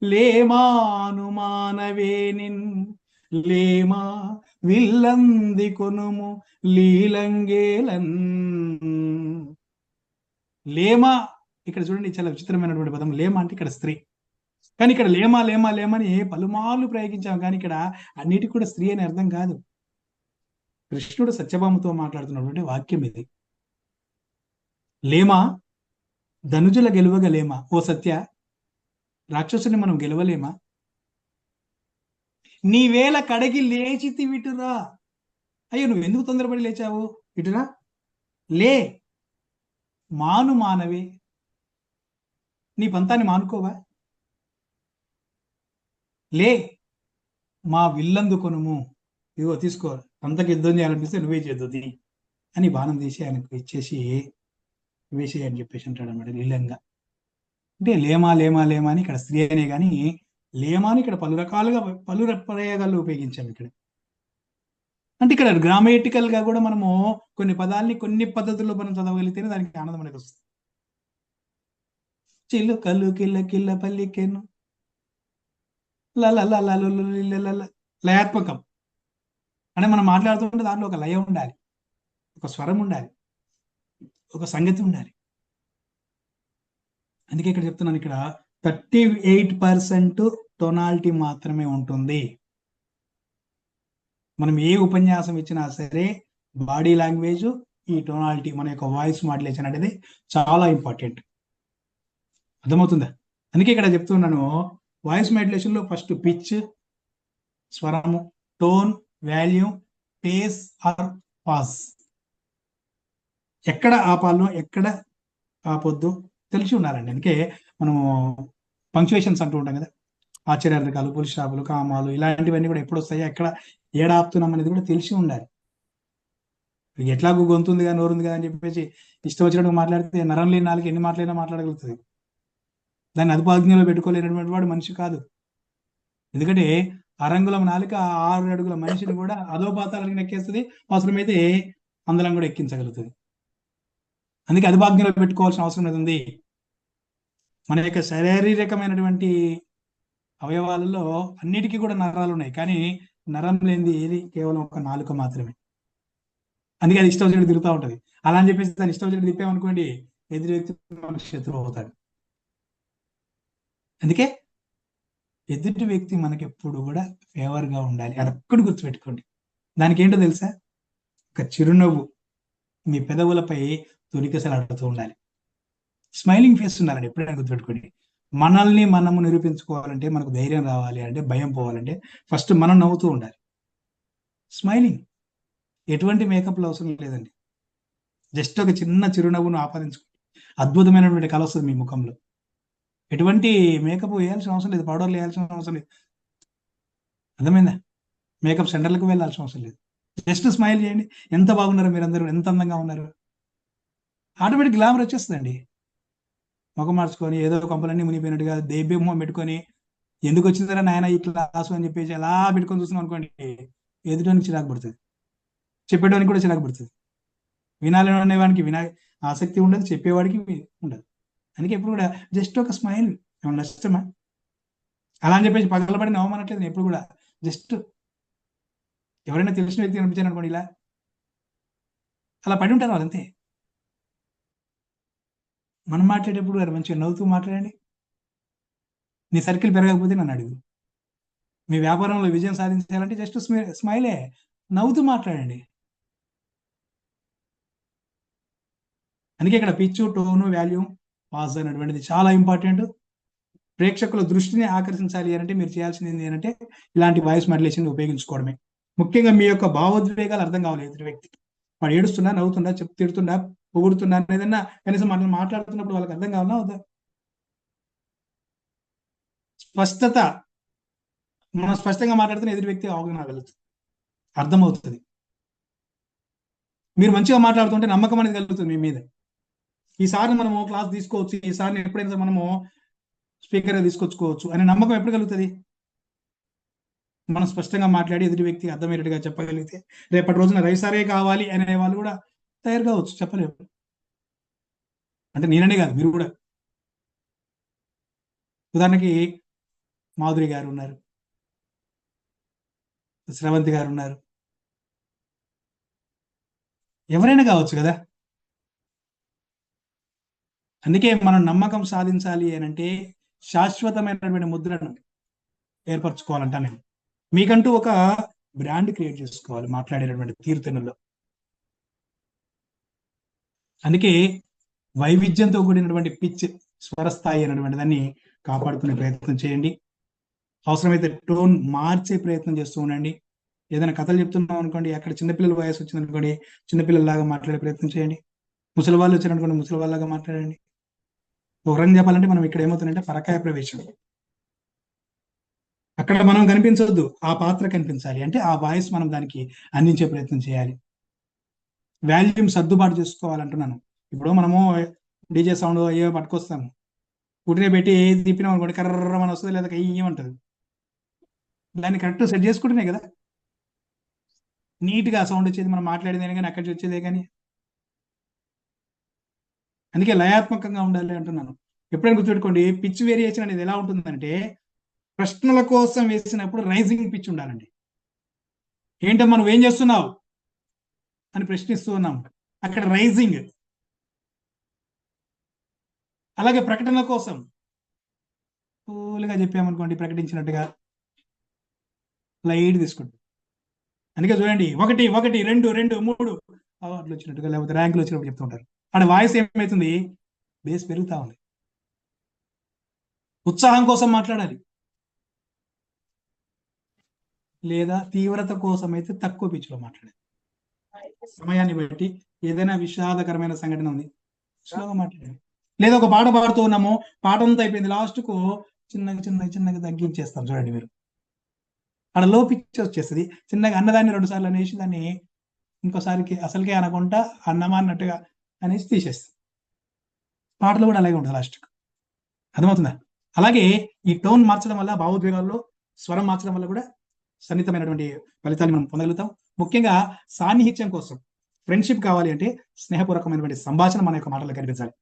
లేమాను మానవేనిన్ లేమా విల్లంది కొనుము లీలంగేలన్. లేమా ఇక్కడ చూడండి, చాలా విచిత్రమైనటువంటి పదం. లేమా అంటే ఇక్కడ స్త్రీ, కానీ ఇక్కడ లేమా లేమా లేమని పలుమార్లు ప్రయోగించాం, కానీ ఇక్కడ అన్నిటికి కూడా స్త్రీ అని అర్థం కాదు. కృష్ణుడు సత్యభామతో మాట్లాడుతున్నటువంటి వాక్యం ఇది. లేమా ధనుజుల గెలువగలేమా? ఓ సత్య, రాక్షసుని మనం గెలవలేమా? నీవేళ కడగి లేచితి విటురా. అయ్యో, నువ్వు ఎందుకు తొందరపడి లేచావు? ఇటురా, లే, మాను మానవి, నీ పంతాన్ని మానుకోవా? లే, మా విల్లందుకొనుము, ఇదిగో తీసుకో, అంతకు యుద్ధం చేయాలనిపిస్తే నువ్వే చేద్దుది అని బాణం తీసి ఆయనకు ఇచ్చేసి వేసి అని చెప్పేసి అంటాడు అన్నమాట లీలంగా. అంటే లేమా లేమా లేమా అని ఇక్కడ స్త్రీ అనే కానీ లేమాని ఇక్కడ పలు ప్రయోగాలు ఉపయోగించాము ఇక్కడ. అంటే ఇక్కడ గ్రామేటికల్ గా కూడా మనము కొన్ని పదాలని కొన్ని పద్ధతుల్లో మనం చదవగలిగితేనే దానికి ఆనందం అనేది వస్తుంది. చిలుకలు కిల్ల కిల్ల పల్లికెను, లయాత్మకం అంటే మనం మాట్లాడుతుంటే దాంట్లో ఒక లయ ఉండాలి, ఒక స్వరం ఉండాలి, ఒక సంగతి ఉండాలి. అందుకే ఇక్కడ చెప్తున్నాను, ఇక్కడ 38% టోనాలిటీ మాత్రమే ఉంటుంది. మనం ఏ ఉపన్యాసం ఇచ్చినా సరే బాడీ లాంగ్వేజ్, ఈ టోనాలిటీ, మన యొక్క వాయిస్ మాడ్యులేషన్ అనేది చాలా ఇంపార్టెంట్. అర్థమవుతుందా? అందుకే ఇక్కడ చెప్తున్నాను, వాయిస్ మాడ్యులేషన్ లో ఫస్ట్ పిచ్, స్వరము, tone, volume, pace or pause, ఎక్కడ ఆపాలో ఎక్కడ ఆపొద్దు తెలిసి ఉండాలండి. అందుకే మనము పంక్చువేషన్స్ అంటూ ఉంటాం కదా, ఆశ్చర్యార్థకాలు, పులి స్టాపులు, కామాలు, ఇలాంటివన్నీ కూడా ఎప్పుడు వస్తాయో, ఎక్కడ ఏడాపుతున్నాం అనేది కూడా తెలిసి ఉండాలి. ఎట్లాగూ గొంతుంది కదా, నోరుంది కదా అని చెప్పేసి ఇష్టం వచ్చినట్టు మాట్లాడితే నరం లేని నాలుగు ఎన్ని మాటలైనా మాట్లాడగలుగుతుంది. దాన్ని అదుపాజ్ఞలో పెట్టుకోలేనటువంటి వాడు మనిషి కాదు. ఎందుకంటే అరంగుళం నాలుక 6 అడుగుల మనిషిని కూడా అధోపాతాలకు నెక్కేస్తుంది, అవసరమైతే అందలం కూడా ఎక్కించగలుగుతుంది. అందుకే అదుపాజ్ఞలో పెట్టుకోవాల్సిన అవసరం అనేది ఉంది. మన యొక్క శారీరకమైనటువంటి అవయవాలలో అన్నిటికీ కూడా నరాలు ఉన్నాయి, కానీ నరం లేనిది ఏది కేవలం ఒక నాలుక మాత్రమే. అందుకే అది ఇష్టం వచ్చినట్టు తిరుగుతూ ఉంటుంది. అలా అని చెప్పేసి దాన్ని ఇష్టం వచ్చినట్టు తిప్పామనుకోండి, ఎదురు వ్యక్తి మనకు శత్రువు అవుతాడు. అందుకే ఎదుటి వ్యక్తి మనకి ఎప్పుడు కూడా ఫేవర్ గా ఉండాలి, అదొక్కటి గుర్తుపెట్టుకోండి. దానికి ఏంటో తెలుసా? ఒక చిరునవ్వు మీ పెదవులపై తొలికసలాడుతూ ఉండాలి, స్మైలింగ్ ఫేస్ ఉండాలండి. ఎప్పుడైనా గుర్తుపెట్టుకోండి, మనల్ని మనము నిరూపించుకోవాలంటే, మనకు ధైర్యం రావాలి అంటే, భయం పోవాలంటే ఫస్ట్ మనం నవ్వుతూ ఉండాలి. స్మైలింగ్, ఎటువంటి మేకప్లు అవసరం లేదండి. జస్ట్ ఒక చిన్న చిరునవ్వును ఆపాదించుకోండి, అద్భుతమైనటువంటి కళ వస్తుంది మీ ముఖంలో. ఎటువంటి మేకప్ వేయాల్సిన అవసరం లేదు, పౌడర్లు వేయాల్సిన అవసరం లేదు. అర్థమైందా? మేకప్ సెంటర్లకు వెళ్ళాల్సిన అవసరం లేదు. జస్ట్ స్మైల్ చేయండి, ఎంత బాగున్నారు మీరందరూ, ఎంత అందంగా ఉన్నారు, ఆటోమేటిక్ గ్లామర్ వచ్చేస్తుందండి. ముఖం మార్చుకొని ఏదో కంపలన్నీ మునిపోయినట్టుగా దేబ్యమోహం పెట్టుకొని ఎందుకు వచ్చిందరా నాయన ఈ క్లాసు అని చెప్పేసి అలా పెట్టుకొని చూస్తున్నాం అనుకోండి, ఎదుటానికి చిరాకు పడుతుంది, చెప్పేటానికి కూడా చిరాకు పడుతుంది. వినాలని వానికి ఆసక్తి ఉండదు, చెప్పేవాడికి ఉండదు. అందుకే ఎప్పుడు కూడా జస్ట్ ఒక స్మైల్, ఏమన్నా నష్టమా? అలా అని చెప్పేసి పగలబడి నవ్వమనట్లేదు నేను ఎప్పుడు కూడా. జస్ట్ ఎవరైనా తెలిసిన వ్యక్తి కనిపించారు అనుకోండి, ఇలా అలా పడి ఉంటారు వాళ్ళంతే. మనం మాట్లాడేటప్పుడు గారు మంచిగా నవ్వుతూ మాట్లాడండి. నీ సర్కిల్ పెరగకపోతే నన్ను అడుగు. మీ వ్యాపారంలో విజయం సాధించాలంటే జస్ట్ స్మైలే, నవ్వుతూ మాట్లాడండి. అందుకే ఇక్కడ పిచ్, టోను, వాల్యూమ్, పాస్ అనేటువంటిది చాలా ఇంపార్టెంట్. ప్రేక్షకుల దృష్టిని ఆకర్షించాలి అంటే మీరు చేయాల్సింది ఏంటంటే ఇలాంటి వాయిస్ మాడ్యులేషన్ ఉపయోగించుకోవడమే. ముఖ్యంగా మీ యొక్క భావోద్వేగాలు అర్థం కావాలి ఎదుటి వ్యక్తికి. వాడు ఏడుస్తున్నా, నవ్వుతున్నా, తిడుతున్నా, పొగుడుతున్నా, ఏదన్నా కనీసం మనం మాట్లాడుతున్నప్పుడు వాళ్ళకి అర్థం కావాలా వద్దా? స్పష్టత, మనం స్పష్టంగా మాట్లాడుతున్న ఎదుటి వ్యక్తి అవగాహన కలుగుతుంది, అర్థమవుతుంది. మీరు మంచిగా మాట్లాడుతుంటే నమ్మకం అనేది కలుగుతుంది మీ మీద. ఈసారి మనము క్లాస్ తీసుకోవచ్చు, ఈసారి ఎప్పుడైనా మనము స్పీకర్ తీసుకొచ్చుకోవచ్చు అనే నమ్మకం ఎప్పుడు కలుగుతుంది? మనం స్పష్టంగా మాట్లాడి ఎదుటి వ్యక్తికి అర్థమయ్యేట్టుగా చెప్పగలిగితే రేపటి రోజున రైసారే కావాలి అనే వాళ్ళు కూడా తయారు కావచ్చు. చెప్పలేము అంటే నేననే కాదు, మీరు కూడా. ఉదాహరణకి మాధురి గారు ఉన్నారు, శ్రవంతి గారు ఉన్నారు, ఎవరైనా కావచ్చు కదా. అందుకే మనం నమ్మకం సాధించాలి అని అంటే శాశ్వతమైనటువంటి ముద్రను ఏర్పరచుకోవాలంటా నేను. మీకంటూ ఒక బ్రాండ్ క్రియేట్ చేసుకోవాలి మాట్లాడేటటువంటి తీరుతెన్నుల్లో. అందుకే వైవిధ్యంతో కూడినటువంటి పిచ్, స్వరస్థాయి అనేటువంటి దాన్ని కాపాడుకునే ప్రయత్నం చేయండి. అవసరమైతే టోన్ మార్చే ప్రయత్నం చేస్తూ ఉండండి. ఏదైనా కథలు చెప్తున్నాం అనుకోండి, అక్కడ చిన్నపిల్లల వయసు వచ్చింది అనుకోండి, చిన్నపిల్లలాగా మాట్లాడే ప్రయత్నం చేయండి. ముసలి వాళ్ళు వచ్చారనుకోండి, ముసలి వాళ్ళలాగా మాట్లాడండి. ఒక రకంగా చెప్పాలంటే మనం ఇక్కడ ఏమవుతుందంటే పరకాయ ప్రవేశం. అక్కడ మనం కనిపించవద్దు, ఆ పాత్ర కనిపించాలి. అంటే ఆ వాయిస్ మనం దానికి అందించే ప్రయత్నం చేయాలి. వాల్యూమ్ సర్దుబాటు చేసుకోవాలంటున్నాను. ఇప్పుడు మనము డీజే సౌండ్ అయ్యో పట్టుకొస్తాము, పుట్టిన పెట్టి ఏది తిప్పినాం అనుకోండి కర్ర మన వస్తుంది, లేదా ఏమంటది. దాన్ని కరెక్ట్ సెట్ చేసుకుంటేనే కదా నీట్ గా సౌండ్ వచ్చేది. మనం మాట్లాడేదే కానీ అక్కడి నుంచి వచ్చేదే కానీ. అందుకే లయాత్మకంగా ఉండాలి అంటున్నాను. ఎప్పుడైనా గుర్తుపెట్టుకోండి, పిచ్ వేరియేషన్ అనేది ఎలా ఉంటుందంటే, ప్రశ్నల కోసం వేసినప్పుడు రైజింగ్ పిచ్ ఉండాలండి. ఏంటమ్మా నువ్వేం చేస్తున్నావు అని ప్రశ్నిస్తూ ఉన్నాం, అక్కడ రైజింగ్. అలాగే ప్రకటనల కోసం కూల్గా చెప్పామనుకోండి, ప్రకటించినట్టుగా లైట్ తీసుకుంటాం. అందుకే చూడండి 1 1 2 2 3 అవార్డులు వచ్చినట్టుగా, లేకపోతే ర్యాంకులు వచ్చినప్పుడు చెప్తూ ఉంటారు. అక్కడ వాయిస్ ఏమవుతుంది, బేస్ పెరుగుతా ఉంది. ఉత్సాహం కోసం మాట్లాడాలి, లేదా తీవ్రత కోసం అయితే తక్కువ పిచ్లో మాట్లాడాలి. సమయాన్ని బట్టి ఏదైనా విషాదకరమైన సంఘటన ఉంది, స్లోగా మాట్లాడాలి. లేదా ఒక పాట పాడుతూ ఉన్నాము, పాట అంతా అయిపోయింది, లాస్ట్ కు చిన్నగా చిన్నగా చిన్నగా తగ్గించేస్తాం. చూడండి మీరు, అక్కడ లో పిచ్ వచ్చేస్తుంది. చిన్నగా అన్నదాన్ని 2 సార్లు అనేసి దాన్ని ఇంకోసారికి అసలుకే అనకుండా అన్నమా అన్నట్టుగా అనేసి తీసేస్తాం. పాటలు కూడా అలాగే ఉంటుంది లాస్ట్. అర్థమవుతుందా? అలాగే ఈ టోన్ మార్చడం వల్ల, భావోద్వేగాల్లో స్వరం మార్చడం వల్ల కూడా సన్నిహితమైనటువంటి ఫలితాలు మనం పొందగలుగుతాం. ముఖ్యంగా సాన్నిహిత్యం కోసం, ఫ్రెండ్షిప్ కావాలి అంటే స్నేహపూర్వకమైనటువంటి సంభాషణ మన యొక్క మాటల్లో కనిపించాలి.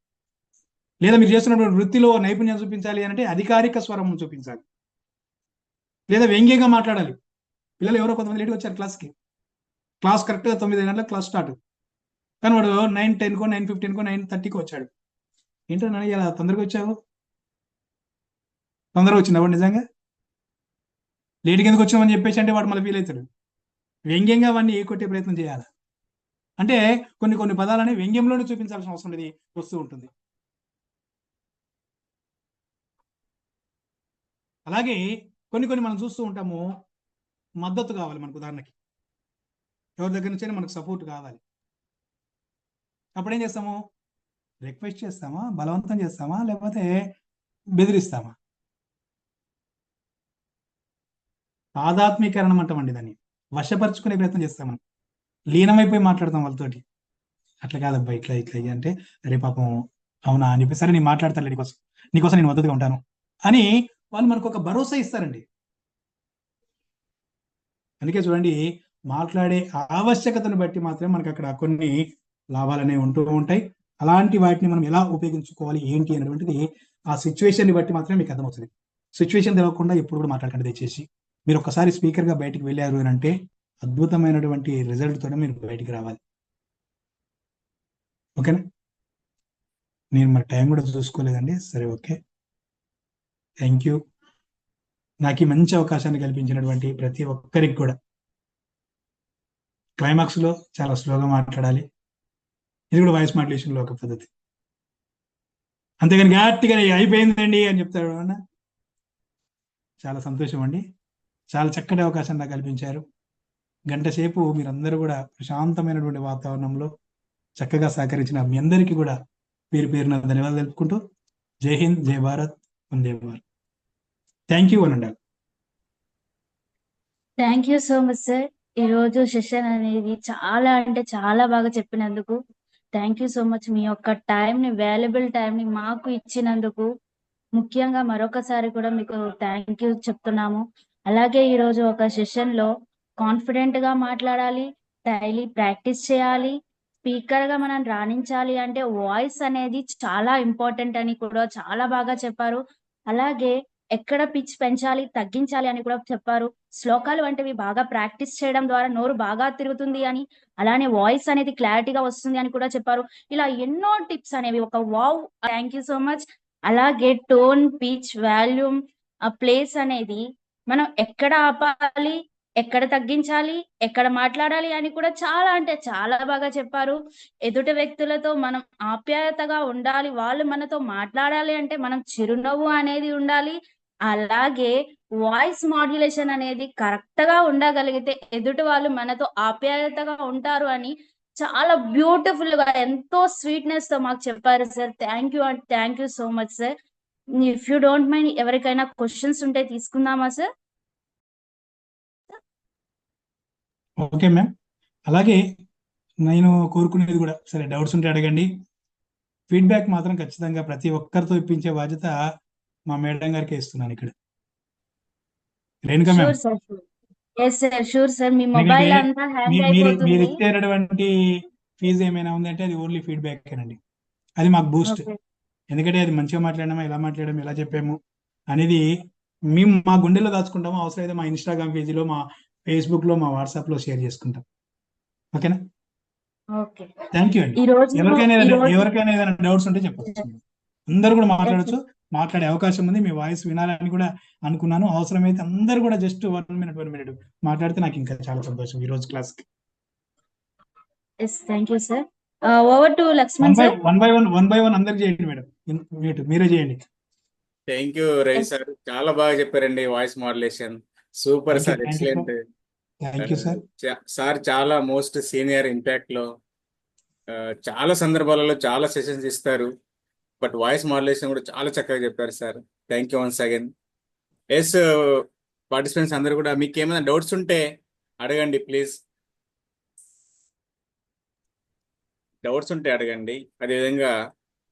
లేదా మీరు చేస్తున్నటువంటి వృత్తిలో నైపుణ్యం చూపించాలి అంటే అధికారిక స్వరం చూపించాలి. లేదా వ్యంగ్యంగా మాట్లాడాలి. పిల్లలు ఎవరో కొంతమంది లేట్గా వచ్చారు క్లాస్కి, క్లాస్ కరెక్ట్గా 9 గంటలకు క్లాస్ స్టార్ట్, కానీ వాడు 9:10కో 9:15కో 9:30కో వచ్చాడు. ఏంటో నన్ను ఇలా తొందరగా వచ్చావు, తొందరగా వచ్చింది వాడు నిజంగా లేట్గా ఎందుకు వచ్చామని చెప్పేసి అంటే వాడు మళ్ళీ ఫీల్ అవుతాడు. వ్యంగ్యంగా వాడిని కొట్టే ప్రయత్నం చేయాలి. అంటే కొన్ని పదాలని వ్యంగ్యంలోనే చూపించాల్సిన అవసరం అనేది వస్తూ ఉంటుంది. అలాగే కొన్ని మనం చూస్తూ ఉంటాము, మద్దతు కావాలి మనకు. ఉదాహరణకి ఎవరి దగ్గర నుంచైనా మనకు సపోర్ట్ కావాలి. అప్పుడు ఏం చేస్తాము, రిక్వెస్ట్ చేస్తామా, బలవంతం చేస్తామా, లేకపోతే బెదిరిస్తామా? ఆధ్యాత్మీకరణం అంటామండి దాన్ని. వశపరుచుకునే ప్రయత్నం చేస్తాం మనం, లీనమైపోయి మాట్లాడతాం వాళ్ళతోటి. అట్లా కాదబ్బా, ఇట్లా అంటే అరే పాపం అవునా అని చెప్పి, సరే నేను మాట్లాడతాను, నీకోసం నేను మద్దతుగా ఉంటాను అని వాళ్ళు మనకు ఒక భరోసా ఇస్తారండి. అందుకే చూడండి, మాట్లాడే ఆవశ్యకతను బట్టి మాత్రమే మనకు అక్కడ కొన్ని లాభాలనే ఉంటూ ఉంటాయి. అలాంటి వాటిని మనం ఎలా ఉపయోగించుకోవాలి ఏంటి అనేటువంటిది ఆ సిచ్యువేషన్ని బట్టి మాత్రమే మీకు అర్థమవుతుంది. సిచ్యువేషన్ తెలియకుండా ఎప్పుడు కూడా మాట్లాడకండి దయచేసి. మీరు ఒక్కసారి స్పీకర్ గా బయటికి వెళ్ళారు అని అంటే అద్భుతమైనటువంటి రిజల్ట్ తోనే మీరు బయటికి రావాలి. ఓకేనా? నేను మరి టైం కూడా చూసుకోలేదండి. సరే, ఓకే, థ్యాంక్ యూ. నాకు ఈ మంచి అవకాశాన్ని కల్పించినటువంటి ప్రతి ఒక్కరికి కూడా. క్లైమాక్స్ లో చాలా స్లోగా మాట్లాడాలి, ఇది కూడా వాయిస్ మాడ్యులేషన్ లో ఒక పద్ధతి. అంతేగాని గట్టిగా అయిపోయిందండి అని చెప్తాడు అన్న. చాలా సంతోషం అండి, చాలా చక్కటి అవకాశం నాకు కల్పించారు. గంట సేపు మీరందరూ కూడా ప్రశాంతమైనటువంటి వాతావరణంలో చక్కగా సహకరించిన మీ అందరికీ కూడా పేరు పేరున ధన్యవాదాలు తెలుపుకుంటూ, జై హింద్, జై భారత్, వందే భారత్. థ్యాంక్ యూ అని ఉండాలి. Thank you so much sir. ఈ రోజు సెషన్ అనేది చాలా అంటే చాలా బాగా చెప్పినందుకు థ్యాంక్ యూ సో మచ్. మీ యొక్క వాల్యుబుల్ టైం ని మాకు ఇచ్చినందుకు ముఖ్యంగా మరొకసారి కూడా మీకు థ్యాంక్ యూ చెప్తున్నాము. అలాగే ఈ రోజు ఒక సెషన్ లో కాన్ఫిడెంట్ గా మాట్లాడాలి, డైలీ ప్రాక్టీస్ చేయాలి, స్పీకర్ గా మనం రాణించాలి అంటే వాయిస్ అనేది చాలా ఇంపార్టెంట్ అని కూడా చాలా బాగా చెప్పారు. అలాగే ఎక్కడ పిచ్ పెంచాలి, తగ్గించాలి అని కూడా చెప్పారు. శ్లోకాలు వంటివి బాగా ప్రాక్టీస్ చేయడం ద్వారా నోరు బాగా తిరుగుతుంది అని, అలానే వాయిస్ అనేది క్లారిటీగా వస్తుంది అని కూడా చెప్పారు. ఇలా ఎన్నో టిప్స్ అనేవి ఒక wow. Thank you so much. అలాగే టోన్, పిచ్, వాల్యూమ్, ఆ ప్లేస్ అనేది మనం ఎక్కడ ఆపాలి, ఎక్కడ తగ్గించాలి, ఎక్కడ మాట్లాడాలి అని కూడా చాలా అంటే చాలా బాగా చెప్పారు. ఎదుటి వ్యక్తులతో మనం ఆప్యాయతగా ఉండాలి, వాళ్ళు మనతో మాట్లాడాలి అంటే మనం చిరునవ్వు అనేది ఉండాలి. అలాగే వాయిస్ మాడ్యులేషన్ అనేది కరెక్ట్ గా ఉండగలిగితే ఎదుటి వాళ్ళు మనతో ఆప్యాయతగా ఉంటారు అని చాలా బ్యూటిఫుల్ గా ఎంతో స్వీట్నెస్ తో మాకు చెప్పారు sir. Thank you and thank you so much sir. If you don't mind ఎవరికైనా క్వశ్చన్స్ ఉంటే తీసుకుందామా సార్? Okay ma'am. అలాగే నేను కోరుకునేది కూడా, సరే డౌట్స్ ఉంటే అడగండి. ఫీడ్బ్యాక్ మాత్రం ఖచ్చితంగా ప్రతి ఒక్కరితో ఇప్పించే బాధ్యత మా మేడం గారికి ఇస్తున్నాను ఇక్కడ. Renuka ma'am, sure sir, yes sir, sure sir. మీ ఎందుకంటే మొబైల్ అంతా హ్యాంగ్ మీరు అయిపోతుంది. ఇచ్చేటటువంటి ఫీజు ఏమైనా ఉందంటే అది ఓన్లీ ఫీడ్బ్యాక్ అండి. అది మాకు బూస్ట్. ఓకే ఎందుకంటే అది మంచిగా మాట్లాడమా, ఎలా మాట్లాడము, ఎలా చెప్పాము అనేది మేము మా గుండెలో దాచుకుంటాము. అవసరమైతే మా ఇన్స్టాగ్రామ్ పేజీలో, మా ఫేస్బుక్ లో, మా వాట్సాప్ లో షేర్ చేసుకుంటాం. ఓకేనా? ఓకే. థ్యాంక్ యూ అండి. ఈ రోజు ఎవరికైనా ఈ రోజు ఏదైనా డౌట్స్ ఉంటే చెప్పచ్చు. అందరు కూడా ఎస్ మాట్లాడచ్చు, మాట్లాడే అవకాశం ఉంది. మీ వాయిస్ వినాలని కూడా అనుకున్నాను. అవసరమైతే అందరు కూడా జస్ట్ 1 minute మాట్లాడితే నాకు ఇంకా చాలా సంతోషం ఈ రోజు క్లాస్ కి. Yes, thank you sir. Over to Lakshman sir. One by one అందరికి చేయండి మేడం. మీరే చేయండి. థ్యాంక్ యూ రవి సార్, చాలా బాగా చెప్పారండి. Voice modulation super sir, excellent. Thank you sir. Sir చాలా మోస్ట్ సీనియర్ ఇంపాక్ట్ లో చాలా సందర్భాలలో చాలా సెషన్స్ ఇస్తారు. బట్ వాయిస్ మాడ్యులేషన్ కూడా చాలా చక్కగా చెప్పారు sir. Thank you once again. Yes, participants అందరు కూడా మీకు ఏమైనా డౌట్స్ ఉంటే అడగండి ప్లీజ్. డౌట్స్ ఉంటే అడగండి. అదేవిధంగా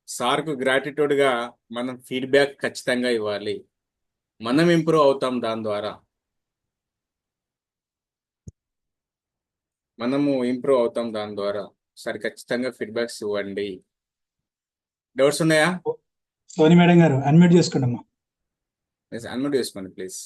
సార్కు గ్రాటిట్యూడ్గా మనం ఫీడ్బ్యాక్ ఖచ్చితంగా ఇవ్వాలి. మనం ఇంప్రూవ్ అవుతాం దాని ద్వారా. సరే ఖచ్చితంగా ఫీడ్బ్యాక్స్ ఇవ్వండి. డౌట్స్ ఉన్నాయా? సోని మేడం గారు అన్మ్యూట్ చేసుకోండి అమ్మా. అన్మ్యూట్ చేసుకోండి ప్లీజ్.